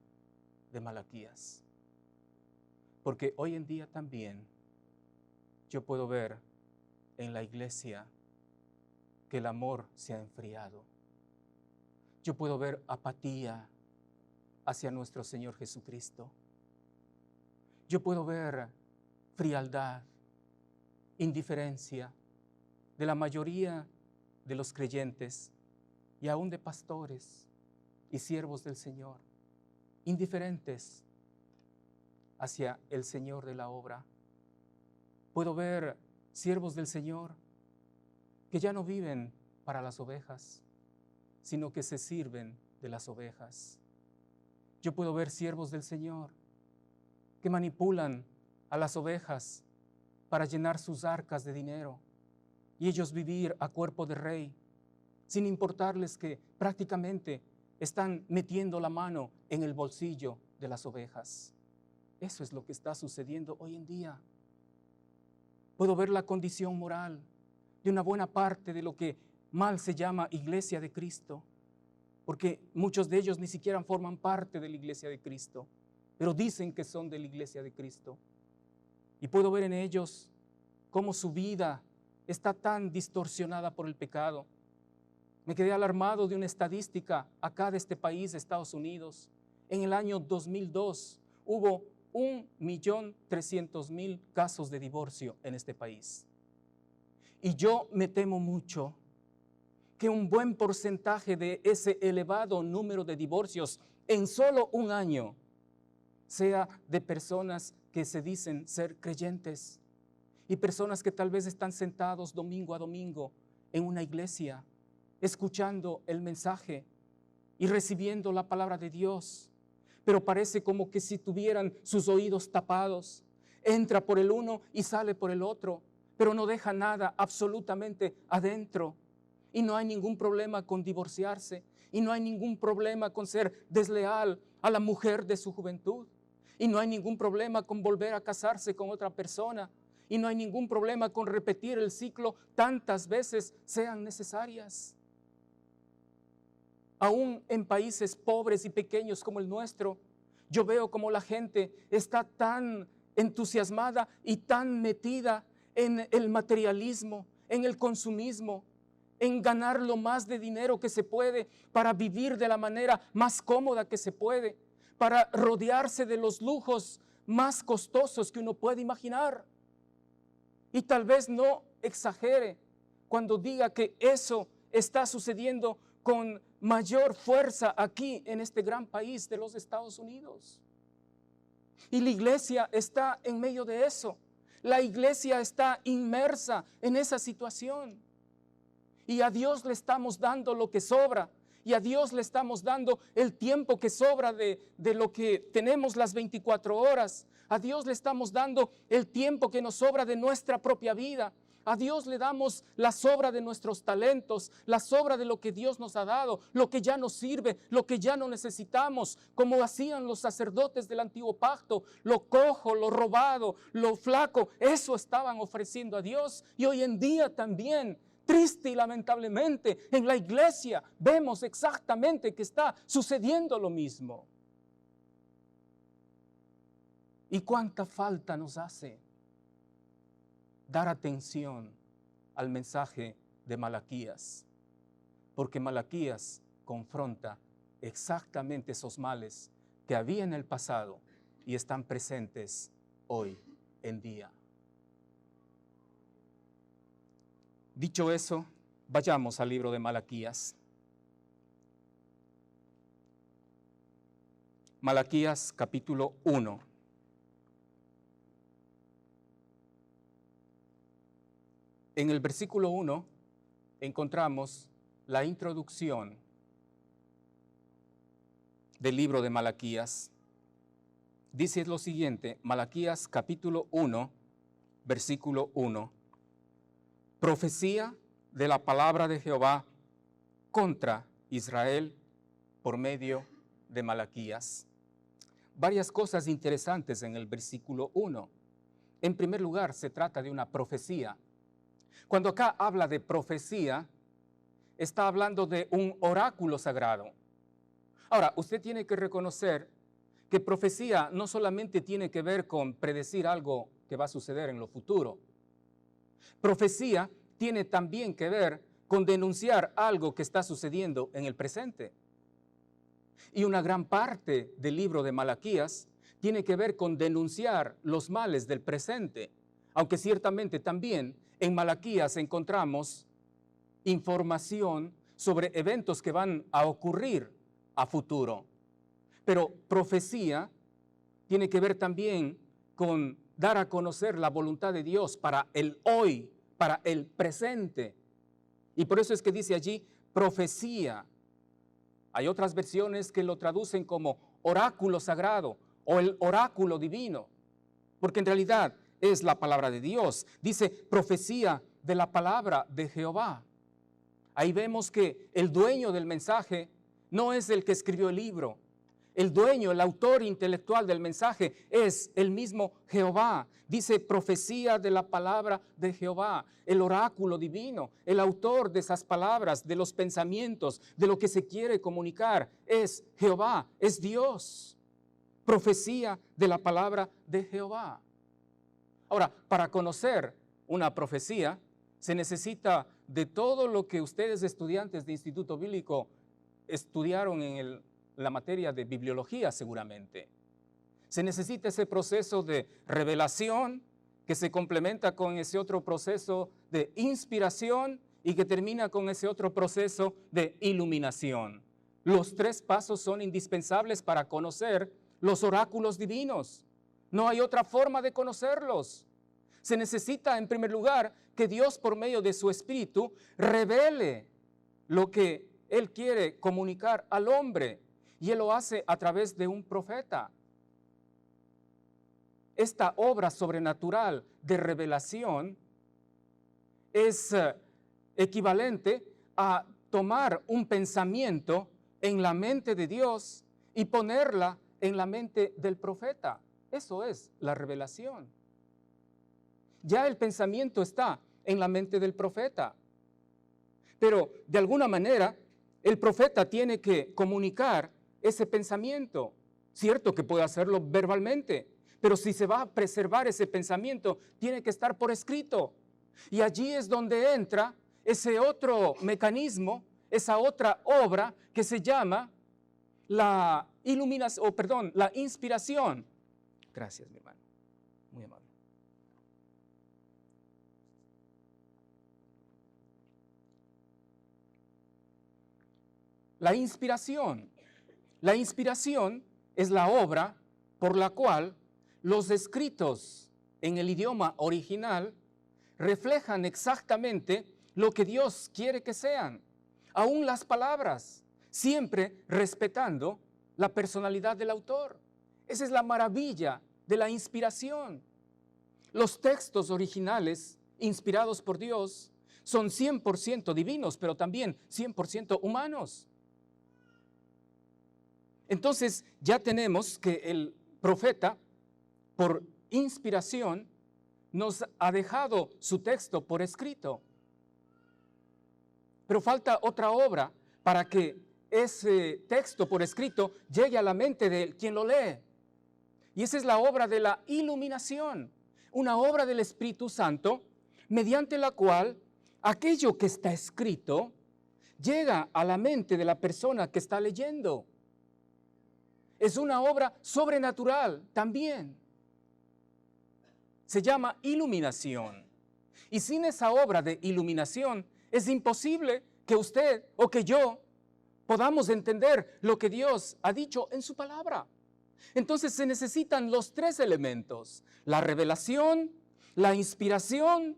de Malaquías. Porque hoy en día también yo puedo ver en la iglesia que el amor se ha enfriado. Yo puedo ver apatía hacia nuestro Señor Jesucristo. Yo puedo ver frialdad, indiferencia de la mayoría de los creyentes y aún de pastores y siervos del Señor, indiferentes hacia el Señor de la obra. Puedo ver siervos del Señor que ya no viven para las ovejas, sino que se sirven de las ovejas. Yo puedo ver siervos del Señor que manipulan a las ovejas para llenar sus arcas de dinero y ellos vivir a cuerpo de rey, sin importarles que prácticamente están metiendo la mano en el bolsillo de las ovejas. Eso es lo que está sucediendo hoy en día. Puedo ver la condición moral de una buena parte de lo que mal se llama Iglesia de Cristo, porque muchos de ellos ni siquiera forman parte de la Iglesia de Cristo, pero dicen que son de la Iglesia de Cristo. Y puedo ver en ellos cómo su vida está tan distorsionada por el pecado. Me quedé alarmado de una estadística acá de este país, Estados Unidos. En el año 2002 hubo 1.300.000 casos de divorcio en este país. Y yo me temo mucho que un buen porcentaje de ese elevado número de divorcios en solo un año sea de personas que se dicen ser creyentes y personas que tal vez están sentados domingo a domingo en una iglesia, escuchando el mensaje y recibiendo la palabra de Dios, pero parece como que si tuvieran sus oídos tapados. Entra por el uno y sale por el otro, pero no deja nada absolutamente adentro. Y no hay ningún problema con divorciarse, y no hay ningún problema con ser desleal a la mujer de su juventud, y no hay ningún problema con volver a casarse con otra persona, y no hay ningún problema con repetir el ciclo tantas veces sean necesarias. Aún en países pobres y pequeños como el nuestro, yo veo como la gente está tan entusiasmada y tan metida en el materialismo, en el consumismo, en ganar lo más de dinero que se puede para vivir de la manera más cómoda que se puede, para rodearse de los lujos más costosos que uno puede imaginar. Y tal vez no exagere cuando diga que eso está sucediendo con mayor fuerza aquí en este gran país de los Estados Unidos. Y la iglesia está en medio de eso. La iglesia está inmersa en esa situación. Y a Dios le estamos dando lo que sobra. Y a Dios le estamos dando el tiempo que sobra de lo que tenemos las 24 horas. A Dios le estamos dando el tiempo que nos sobra de nuestra propia vida. A Dios le damos la sobra de nuestros talentos, la sobra de lo que Dios nos ha dado, lo que ya nos sirve, lo que ya no necesitamos, como hacían los sacerdotes del antiguo pacto. Lo cojo, lo robado, lo flaco, eso estaban ofreciendo a Dios. Y hoy en día también, triste y lamentablemente, en la iglesia vemos exactamente que está sucediendo lo mismo. ¿Y cuánta falta nos hace dar atención al mensaje de Malaquías? Porque Malaquías confronta exactamente esos males que había en el pasado y están presentes hoy en día. Dicho eso, vayamos al libro de Malaquías. Malaquías capítulo 1. En el versículo 1 encontramos la introducción del libro de Malaquías. Dice lo siguiente, Malaquías capítulo 1, versículo 1. Profecía de la palabra de Jehová contra Israel por medio de Malaquías. Varias cosas interesantes en el versículo 1. En primer lugar, se trata de una profecía. Cuando acá habla de profecía, está hablando de un oráculo sagrado. Ahora, usted tiene que reconocer que profecía no solamente tiene que ver con predecir algo que va a suceder en lo futuro. Profecía tiene también que ver con denunciar algo que está sucediendo en el presente. Y una gran parte del libro de Malaquías tiene que ver con denunciar los males del presente, aunque ciertamente también en Malaquías encontramos información sobre eventos que van a ocurrir a futuro. Pero profecía tiene que ver también con dar a conocer la voluntad de Dios para el hoy, para el presente. Y por eso es que dice allí profecía. Hay otras versiones que lo traducen como oráculo sagrado o el oráculo divino, porque en realidad es la palabra de Dios. Dice profecía de la palabra de Jehová. Ahí vemos que el dueño del mensaje no es el que escribió el libro. El dueño, el autor intelectual del mensaje es el mismo Jehová. Dice profecía de la palabra de Jehová, el oráculo divino, el autor de esas palabras, de los pensamientos, de lo que se quiere comunicar, es Jehová, es Dios. Profecía de la palabra de Jehová. Ahora, para conocer una profecía, se necesita de todo lo que ustedes, estudiantes de Instituto Bíblico, estudiaron en la materia de bibliología seguramente. Se necesita ese proceso de revelación que se complementa con ese otro proceso de inspiración y que termina con ese otro proceso de iluminación. Los 3 pasos son indispensables para conocer los oráculos divinos. No hay otra forma de conocerlos. Se necesita, en primer lugar, que Dios, por medio de su Espíritu, revele lo que Él quiere comunicar al hombre, y Él lo hace a través de un profeta. Esta obra sobrenatural de revelación es equivalente a tomar un pensamiento en la mente de Dios y ponerla en la mente del profeta. Eso es la revelación. Ya el pensamiento está en la mente del profeta, pero de alguna manera el profeta tiene que comunicar ese pensamiento. Cierto que puede hacerlo verbalmente, pero si se va a preservar ese pensamiento, tiene que estar por escrito. Y allí es donde entra ese otro mecanismo, esa otra obra que se llama la la inspiración. Gracias, mi hermano. Muy amable. La inspiración. La inspiración es la obra por la cual los escritos en el idioma original reflejan exactamente lo que Dios quiere que sean. Aún las palabras, siempre respetando la personalidad del autor. Esa es la maravilla de la inspiración. Los textos originales, inspirados por Dios, son 100% divinos, pero también 100% humanos. Entonces, ya tenemos que el profeta, por inspiración, nos ha dejado su texto por escrito. Pero falta otra obra para que ese texto por escrito llegue a la mente de quien lo lee. Y esa es la obra de la iluminación, una obra del Espíritu Santo, mediante la cual aquello que está escrito llega a la mente de la persona que está leyendo. Es una obra sobrenatural también. Se llama iluminación. Y sin esa obra de iluminación es imposible que usted o que yo podamos entender lo que Dios ha dicho en su palabra. Entonces se necesitan los 3 elementos: la revelación, la inspiración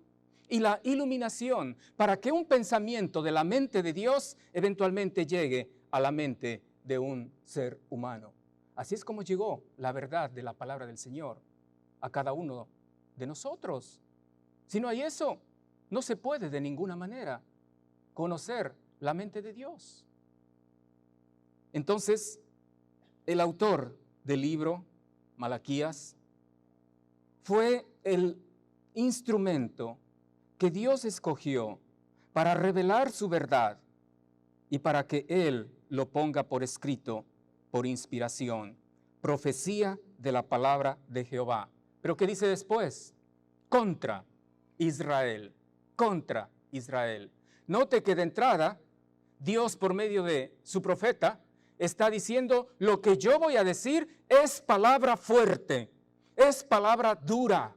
y la iluminación, para que un pensamiento de la mente de Dios eventualmente llegue a la mente de un ser humano. Así es como llegó la verdad de la palabra del Señor a cada uno de nosotros. Si no hay eso, no se puede de ninguna manera conocer la mente de Dios. Entonces, el autor del libro, Malaquías, fue el instrumento que Dios escogió para revelar su verdad y para que Él lo ponga por escrito, por inspiración, profecía de la palabra de Jehová. Pero ¿qué dice después? Contra Israel, contra Israel. Note que de entrada, Dios por medio de su profeta está diciendo: lo que yo voy a decir es palabra fuerte, es palabra dura.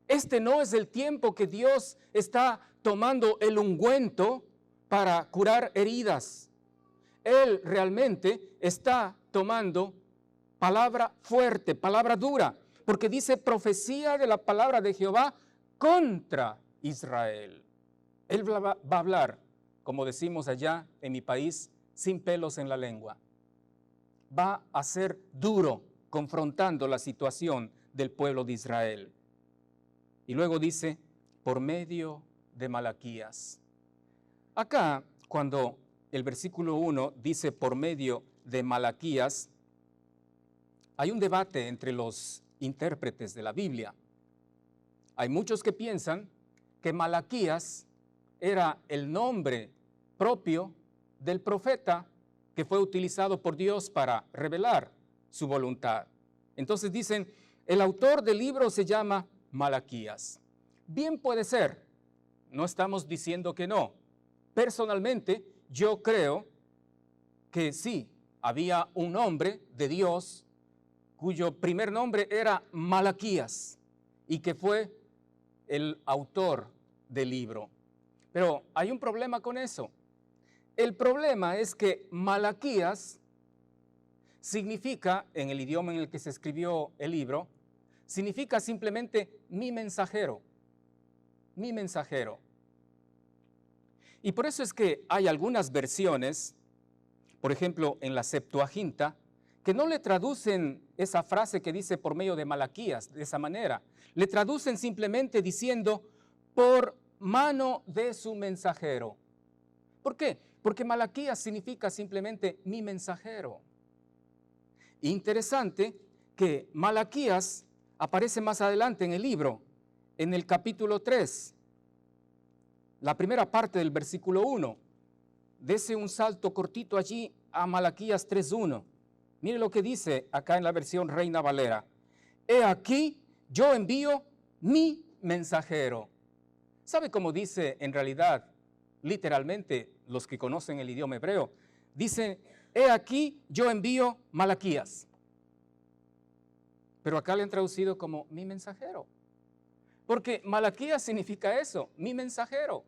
Este no es el tiempo que Dios está tomando el ungüento para curar heridas. Él realmente está tomando palabra fuerte, palabra dura, porque dice profecía de la palabra de Jehová contra Israel. Él va a hablar, como decimos allá en mi país, sin pelos en la lengua. Va a ser duro confrontando la situación del pueblo de Israel. Y luego dice, por medio de Malaquías. Acá, cuando el versículo 1 dice por medio de Malaquías, hay un debate entre los intérpretes de la Biblia. Hay muchos que piensan que Malaquías era el nombre propio del profeta que fue utilizado por Dios para revelar su voluntad. Entonces dicen, el autor del libro se llama Malaquías. Bien puede ser, no estamos diciendo que no. Personalmente, yo creo que sí, había un hombre de Dios cuyo primer nombre era Malaquías y que fue el autor del libro. Pero hay un problema con eso. El problema es que Malaquías significa, en el idioma en el que se escribió el libro, significa simplemente mi mensajero, mi mensajero. Y por eso es que hay algunas versiones, por ejemplo, en la Septuaginta, que no le traducen esa frase que dice por medio de Malaquías de esa manera. Le traducen simplemente diciendo por mano de su mensajero. ¿Por qué? Porque Malaquías significa simplemente mi mensajero. Interesante que Malaquías aparece más adelante en el libro, en el capítulo 3, la primera parte del versículo 1. Dese un salto cortito allí a Malaquías 3:1. Mire lo que dice acá en la versión Reina Valera. He aquí, yo envío mi mensajero. ¿Sabe cómo dice en realidad, literalmente, los que conocen el idioma hebreo? Dice, he aquí, yo envío Malaquías. Pero acá le han traducido como mi mensajero. Porque Malaquías significa eso, mi mensajero.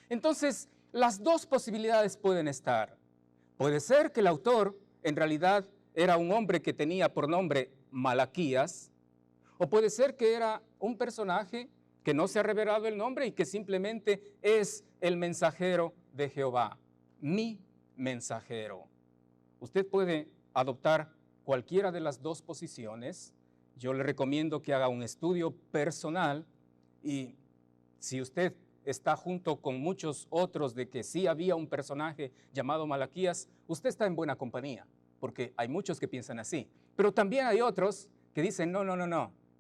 Entonces, las dos posibilidades pueden estar. Puede ser que el autor en realidad era un hombre que tenía por nombre Malaquías, o puede ser que era un personaje que no se ha revelado el nombre y que simplemente es el mensajero de Jehová, mi mensajero. Usted puede adoptar cualquiera de las dos posiciones. Yo le recomiendo que haga un estudio personal y si usted está junto con muchos otros de que sí había un personaje llamado Malaquías, usted está en buena compañía, porque hay muchos que piensan así. Pero también hay otros que dicen, no,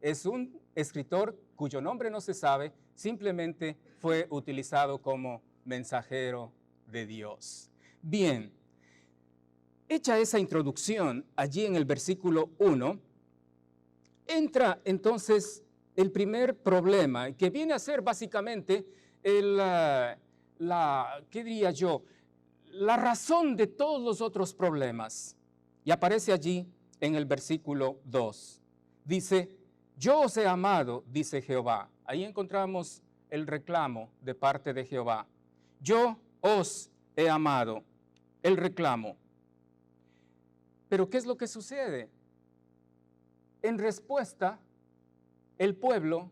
es un escritor cuyo nombre no se sabe, simplemente fue utilizado como mensajero de Dios. Bien, hecha esa introducción allí en el versículo 1, entra entonces el primer problema, que viene a ser básicamente ¿qué diría yo? La razón de todos los otros problemas. Y aparece allí en el versículo 2. Dice, yo os he amado, dice Jehová. Ahí encontramos el reclamo de parte de Jehová. Yo os he amado, el reclamo. Pero ¿qué es lo que sucede? En respuesta, el pueblo,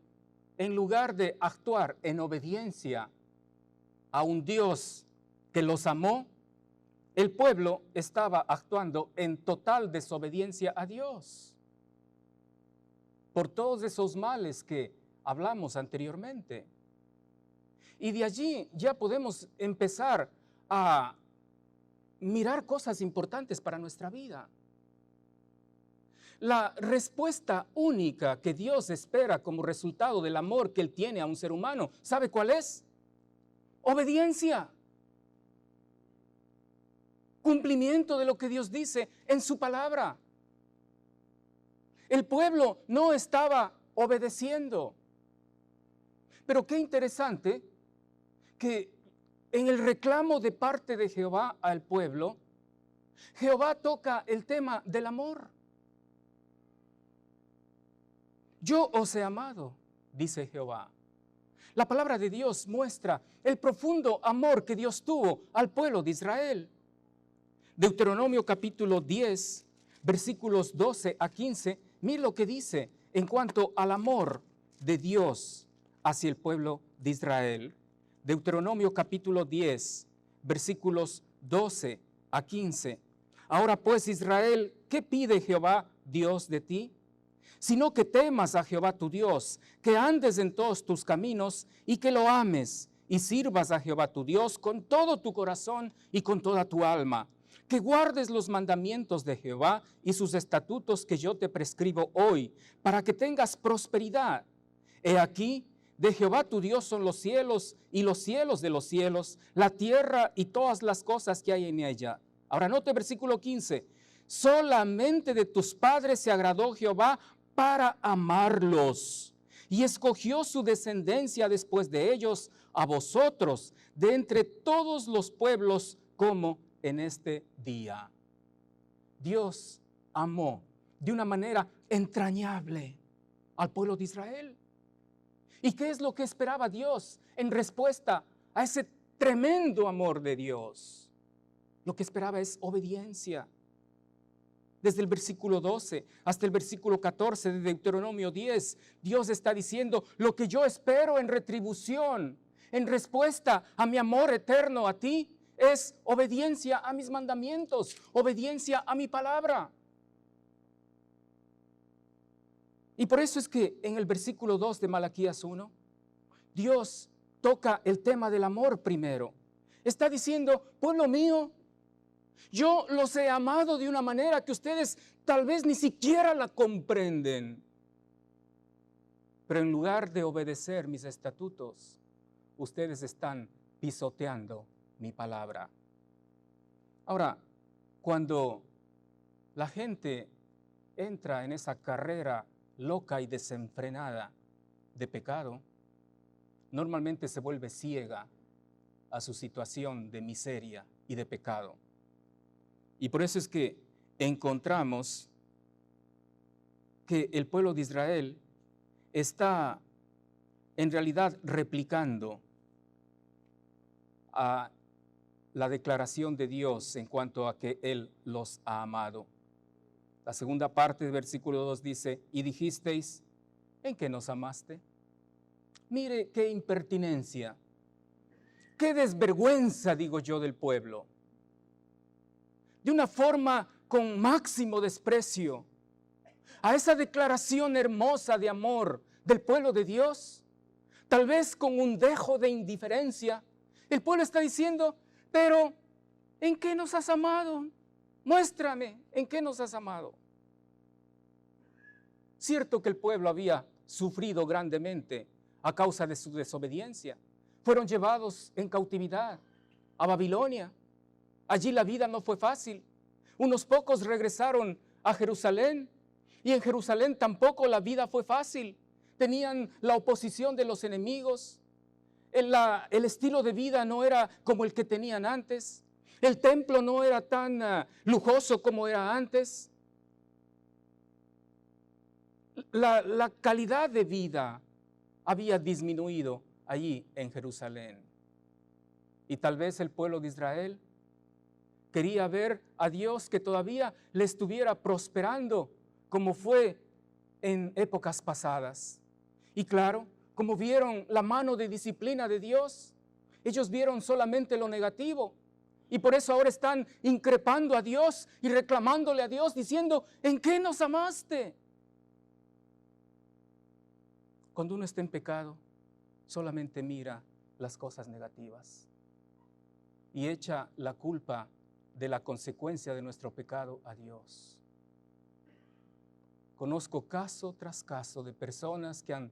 en lugar de actuar en obediencia a un Dios que los amó, el pueblo estaba actuando en total desobediencia a Dios. Por todos esos males que hablamos anteriormente. Y de allí ya podemos empezar a mirar cosas importantes para nuestra vida. La respuesta única que Dios espera como resultado del amor que Él tiene a un ser humano, ¿sabe cuál es? Obediencia. Cumplimiento de lo que Dios dice en su palabra. El pueblo no estaba obedeciendo. Pero qué interesante que en el reclamo de parte de Jehová al pueblo, Jehová toca el tema del amor. Yo os he amado, dice Jehová. La palabra de Dios muestra el profundo amor que Dios tuvo al pueblo de Israel. Deuteronomio capítulo 10, versículos 12 a 15, mire lo que dice en cuanto al amor de Dios hacia el pueblo de Israel. Deuteronomio capítulo 10, versículos 12 a 15. Ahora pues, Israel, ¿qué pide Jehová, Dios de ti? Sino que temas a Jehová tu Dios, que andes en todos tus caminos y que lo ames y sirvas a Jehová tu Dios con todo tu corazón y con toda tu alma, que guardes los mandamientos de Jehová y sus estatutos que yo te prescribo hoy, para que tengas prosperidad. He aquí, de Jehová tu Dios son los cielos y los cielos de los cielos, la tierra y todas las cosas que hay en ella. Ahora note versículo 15. Solamente de tus padres se agradó Jehová para amarlos, y escogió su descendencia después de ellos a vosotros, de entre todos los pueblos, como en este día. Dios amó de una manera entrañable al pueblo de Israel. ¿Y qué es lo que esperaba Dios en respuesta a ese tremendo amor de Dios. Lo que esperaba es obediencia. Desde el versículo 12 hasta el versículo 14 de Deuteronomio 10, Dios está diciendo: lo que yo espero en retribución, en respuesta a mi amor eterno a ti, es obediencia a mis mandamientos, obediencia a mi palabra. Y por eso es que en el versículo 2 de Malaquías 1, Dios toca el tema del amor primero. Está diciendo: pueblo mío, yo los he amado de una manera que ustedes tal vez ni siquiera la comprenden. Pero en lugar de obedecer mis estatutos, ustedes están pisoteando mi palabra. Ahora, cuando la gente entra en esa carrera loca y desenfrenada de pecado, normalmente se vuelve ciega a su situación de miseria y de pecado. Y por eso es que encontramos que el pueblo de Israel está en realidad replicando a la declaración de Dios en cuanto a que Él los ha amado. La segunda parte del versículo 2 dice: y dijisteis, ¿en qué nos amaste? Mire qué impertinencia, qué desvergüenza, digo yo, del pueblo. De una forma con máximo desprecio a esa declaración hermosa de amor del pueblo de Dios, tal vez con un dejo de indiferencia, el pueblo está diciendo: pero ¿en qué nos has amado? Muéstrame en qué nos has amado. Cierto que el pueblo había sufrido grandemente a causa de su desobediencia. Fueron llevados en cautividad a Babilonia. Allí la vida no fue fácil. Unos pocos regresaron a Jerusalén y en Jerusalén tampoco la vida fue fácil. Tenían la oposición de los enemigos. El estilo de vida no era como el que tenían antes. El templo no era tan lujoso como era antes. La calidad de vida había disminuido allí en Jerusalén. Y tal vez el pueblo de Israel quería ver a Dios que todavía le estuviera prosperando como fue en épocas pasadas. Y claro, como vieron la mano de disciplina de Dios, ellos vieron solamente lo negativo. Y por eso ahora están increpando a Dios y reclamándole a Dios, diciendo: ¿en qué nos amaste? Cuando uno está en pecado, solamente mira las cosas negativas y echa la culpa de la consecuencia de nuestro pecado a Dios. Conozco caso tras caso de personas que han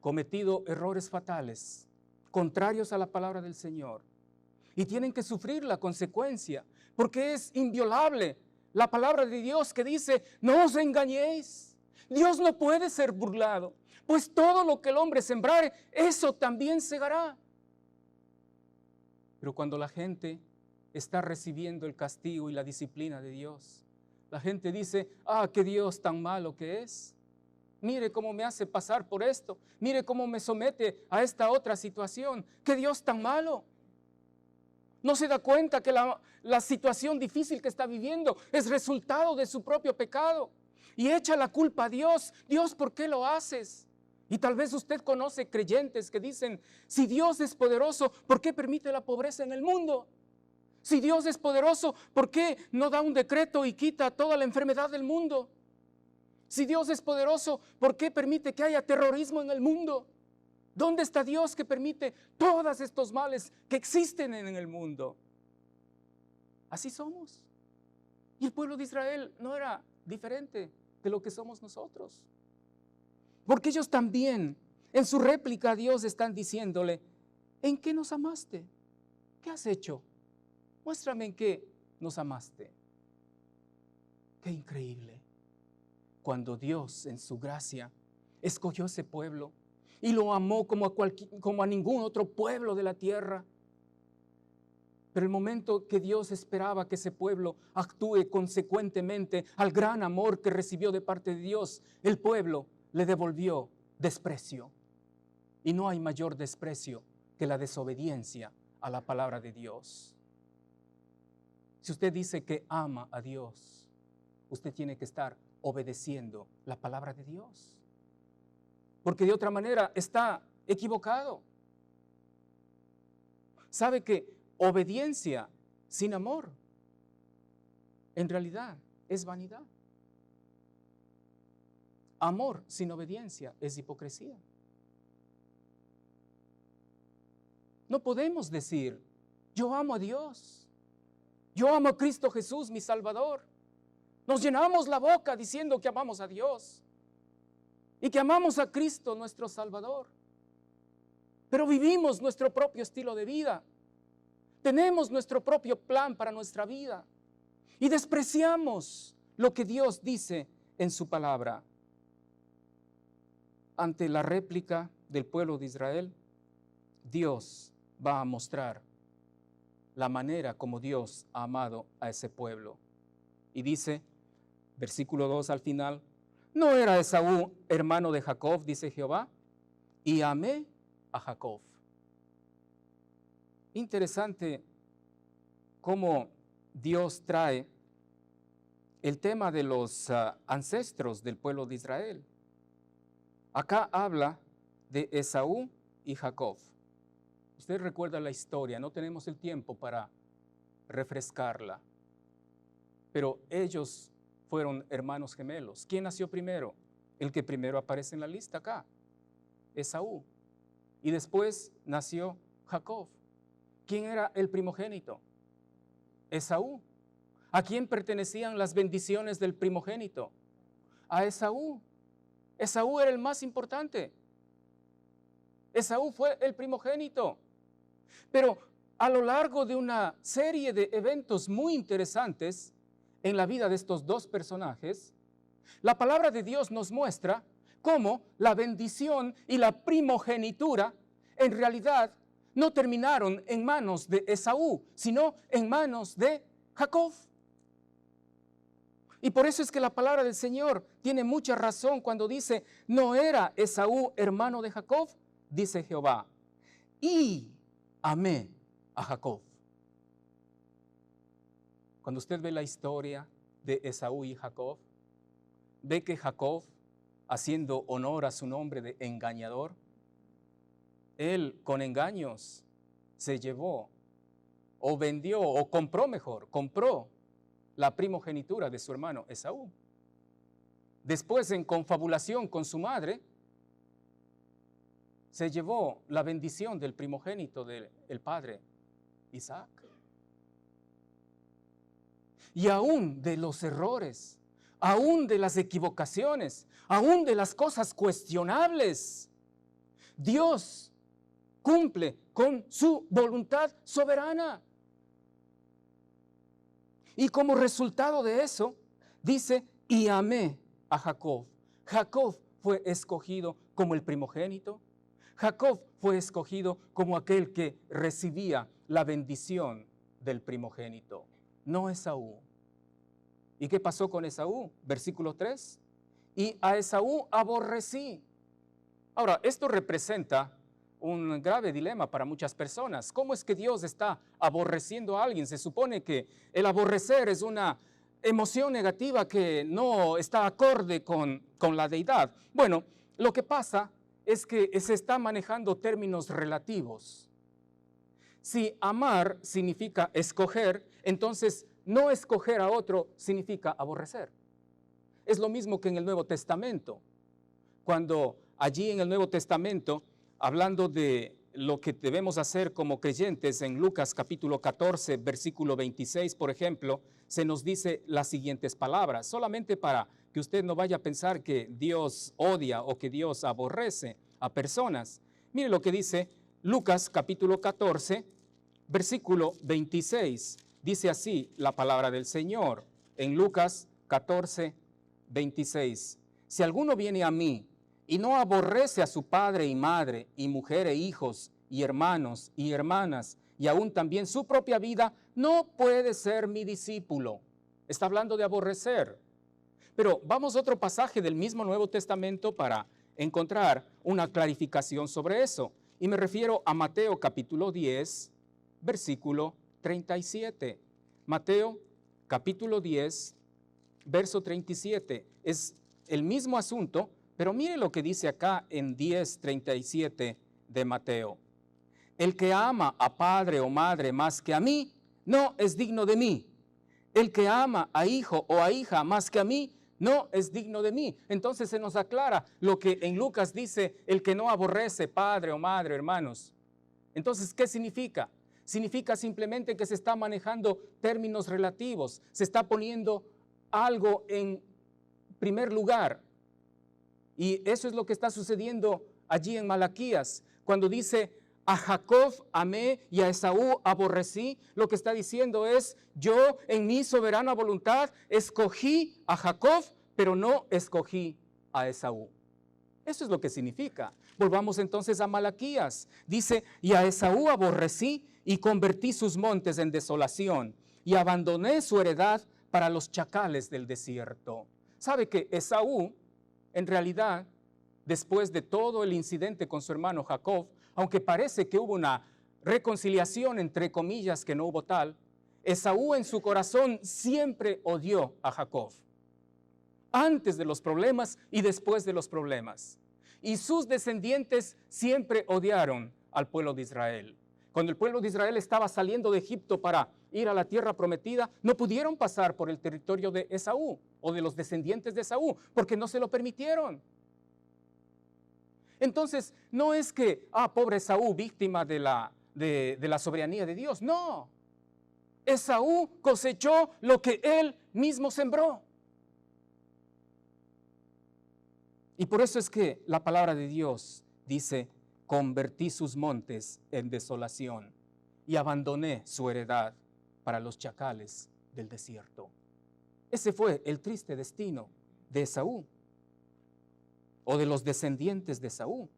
cometido errores fatales, contrarios a la palabra del Señor, y tienen que sufrir la consecuencia, porque es inviolable la palabra de Dios que dice: no os engañéis, Dios no puede ser burlado, pues todo lo que el hombre sembrare, eso también segará. Pero cuando la gente está recibiendo el castigo y la disciplina de Dios, la gente dice: ah, qué Dios tan malo que es. Mire cómo me hace pasar por esto, mire cómo me somete a esta otra situación, qué Dios tan malo. No se da cuenta que la situación difícil que está viviendo es resultado de su propio pecado y echa la culpa a Dios. Dios, ¿por qué lo haces? Y tal vez usted conoce creyentes que dicen: si Dios es poderoso, ¿por qué permite la pobreza en el mundo? Si Dios es poderoso, ¿por qué no da un decreto y quita toda la enfermedad del mundo? Si Dios es poderoso, ¿por qué permite que haya terrorismo en el mundo? ¿Dónde está Dios que permite todos estos males que existen en el mundo? Así somos. Y el pueblo de Israel no era diferente de lo que somos nosotros. Porque ellos también, en su réplica a Dios, están diciéndole: ¿en qué nos amaste? ¿Qué has hecho? Muéstrame en qué nos amaste. Qué increíble. Cuando Dios, en su gracia, escogió ese pueblo y lo amó como a ningún otro pueblo de la tierra. Pero el momento que Dios esperaba que ese pueblo actúe consecuentemente al gran amor que recibió de parte de Dios, el pueblo le devolvió desprecio. Y no hay mayor desprecio que la desobediencia a la palabra de Dios. Si usted dice que ama a Dios, usted tiene que estar obedeciendo la palabra de Dios. Porque de otra manera está equivocado. Sabe que obediencia sin amor en realidad es vanidad. Amor sin obediencia es hipocresía. No podemos decir, yo amo a Dios, yo amo a Cristo Jesús, mi Salvador. Nos llenamos la boca diciendo que amamos a Dios y que amamos a Cristo, nuestro Salvador. Pero vivimos nuestro propio estilo de vida. Tenemos nuestro propio plan para nuestra vida y despreciamos lo que Dios dice en su palabra. Ante la réplica del pueblo de Israel, Dios va a mostrar la manera como Dios ha amado a ese pueblo. Y dice, versículo 2 al final, ¿no era Esaú hermano de Jacob, dice Jehová? Y amé a Jacob. Interesante cómo Dios trae el tema de los ancestros del pueblo de Israel. Acá habla de Esaú y Jacob. Usted recuerda la historia, no tenemos el tiempo para refrescarla, pero ellos fueron hermanos gemelos. ¿Quién nació primero? El que primero aparece en la lista acá, Esaú. Y después nació Jacob. ¿Quién era el primogénito? Esaú. ¿A quién pertenecían las bendiciones del primogénito? A Esaú. Esaú era el más importante. Esaú fue el primogénito. Pero a lo largo de una serie de eventos muy interesantes en la vida de estos dos personajes, la palabra de Dios nos muestra cómo la bendición y la primogenitura en realidad no terminaron en manos de Esaú, sino en manos de Jacob. Y por eso es que la palabra del Señor tiene mucha razón cuando dice, ¿no era Esaú hermano de Jacob? Dice Jehová, y amé a Jacob. Cuando usted ve la historia de Esaú y Jacob, ve que Jacob, haciendo honor a su nombre de engañador, él con engaños se llevó o vendió o compró la primogenitura de su hermano Esaú. Después, en confabulación con su madre, se llevó la bendición del primogénito del padre Isaac. Y aún de los errores, aún de las equivocaciones, aún de las cosas cuestionables, Dios cumple con su voluntad soberana. Y como resultado de eso, dice, y amé a Jacob. Jacob fue escogido como el primogénito. Jacob fue escogido como aquel que recibía la bendición del primogénito, no Esaú. ¿Y qué pasó con Esaú? Versículo 3. Y a Esaú aborrecí. Ahora, esto representa un grave dilema para muchas personas. ¿Cómo es que Dios está aborreciendo a alguien? Se supone que el aborrecer es una emoción negativa que no está acorde con la deidad. Bueno, lo que pasa es que se está manejando términos relativos. Si amar significa escoger, entonces no escoger a otro significa aborrecer. Es lo mismo que en el Nuevo Testamento. Cuando allí en el Nuevo Testamento, hablando de lo que debemos hacer como creyentes, en Lucas capítulo 14, versículo 26, por ejemplo, se nos dice las siguientes palabras, solamente para que usted no vaya a pensar que Dios odia o que Dios aborrece a personas. Mire lo que dice Lucas capítulo 14, versículo 26. Dice así la palabra del Señor en Lucas 14, 26. Si alguno viene a mí y no aborrece a su padre y madre, y mujer e hijos, y hermanos y hermanas, y aún también su propia vida, no puede ser mi discípulo. Está hablando de aborrecer. Pero vamos a otro pasaje del mismo Nuevo Testamento para encontrar una clarificación sobre eso. Y me refiero a Mateo capítulo 10, versículo 37. Mateo capítulo 10, verso 37. Es el mismo asunto, pero mire lo que dice acá en 10:37 de Mateo. El que ama a padre o madre más que a mí, no es digno de mí. El que ama a hijo o a hija más que a mí, no es digno de mí. Entonces se nos aclara lo que en Lucas dice, el que no aborrece padre o madre, hermanos. Entonces, ¿qué significa? Significa simplemente que se está manejando términos relativos, se está poniendo algo en primer lugar. Y eso es lo que está sucediendo allí en Malaquías, cuando dice, a Jacob amé y a Esaú aborrecí. Lo que está diciendo es, yo en mi soberana voluntad escogí a Jacob, pero no escogí a Esaú. Eso es lo que significa. Volvamos entonces a Malaquías. Dice, y a Esaú aborrecí y convertí sus montes en desolación y abandoné su heredad para los chacales del desierto. ¿Sabe que Esaú, en realidad, después de todo el incidente con su hermano Jacob, aunque parece que hubo una reconciliación, entre comillas, que no hubo tal, Esaú en su corazón siempre odió a Jacob, antes de los problemas y después de los problemas. Y sus descendientes siempre odiaron al pueblo de Israel. Cuando el pueblo de Israel estaba saliendo de Egipto para ir a la tierra prometida, no pudieron pasar por el territorio de Esaú o de los descendientes de Esaú, porque no se lo permitieron. Entonces, no es que, pobre Esaú, víctima de la soberanía de Dios. No. Esaú cosechó lo que él mismo sembró. Y por eso es que la palabra de Dios dice, convertí sus montes en desolación y abandoné su heredad para los chacales del desierto. Ese fue el triste destino de Esaú, o de los descendientes de Esaú,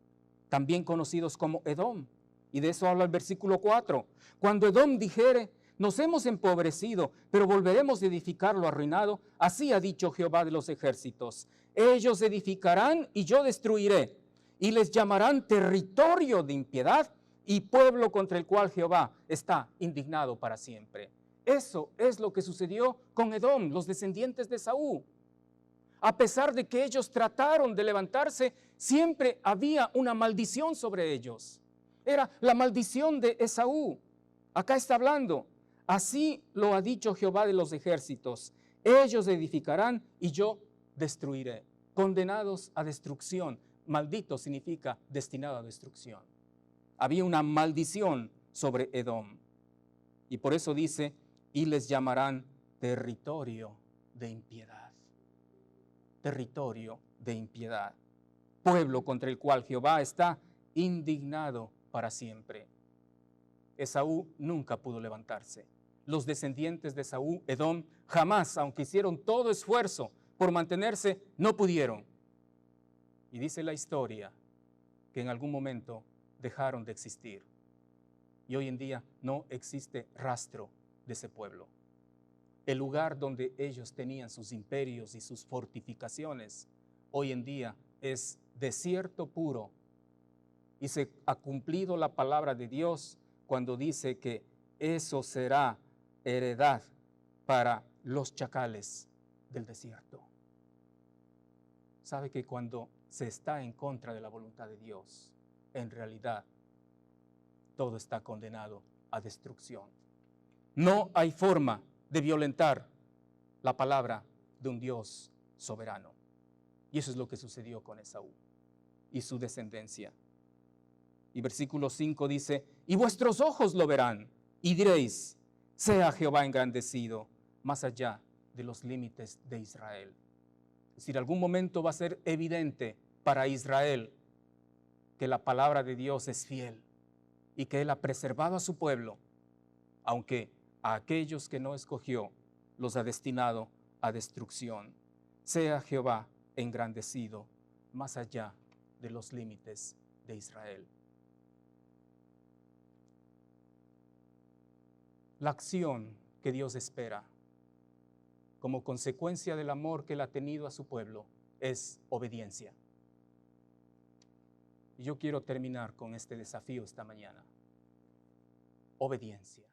también conocidos como Edom. Y de eso habla el versículo 4. Cuando Edom dijere, nos hemos empobrecido, pero volveremos a edificar lo arruinado, así ha dicho Jehová de los ejércitos. Ellos edificarán y yo destruiré, y les llamarán territorio de impiedad y pueblo contra el cual Jehová está indignado para siempre. Eso es lo que sucedió con Edom, los descendientes de Esaú. A pesar de que ellos trataron de levantarse, siempre había una maldición sobre ellos. Era la maldición de Esaú. Acá está hablando, así lo ha dicho Jehová de los ejércitos. Ellos edificarán y yo destruiré. Condenados a destrucción. Maldito significa destinado a destrucción. Había una maldición sobre Edom. Y por eso dice, y les llamarán territorio de impiedad. Territorio de impiedad, pueblo contra el cual Jehová está indignado para siempre. Esaú nunca pudo levantarse. Los descendientes de Esaú, Edom, jamás, aunque hicieron todo esfuerzo por mantenerse, no pudieron. Y dice la historia que en algún momento dejaron de existir. Y hoy en día no existe rastro de ese pueblo. El lugar donde ellos tenían sus imperios y sus fortificaciones, hoy en día es desierto puro. Y se ha cumplido la palabra de Dios cuando dice que eso será heredad para los chacales del desierto. Sabe que cuando se está en contra de la voluntad de Dios, en realidad todo está condenado a destrucción. No hay forma de violentar la palabra de un Dios soberano. Y eso es lo que sucedió con Esaú y su descendencia. Y versículo 5 dice, y vuestros ojos lo verán, y diréis, sea Jehová engrandecido más allá de los límites de Israel. Es decir, algún momento va a ser evidente para Israel que la palabra de Dios es fiel y que Él ha preservado a su pueblo, aunque a aquellos que no escogió los ha destinado a destrucción. Sea Jehová engrandecido más allá de los límites de Israel. La acción que Dios espera como consecuencia del amor que Él ha tenido a su pueblo es obediencia. Y yo quiero terminar con este desafío esta mañana. Obediencia.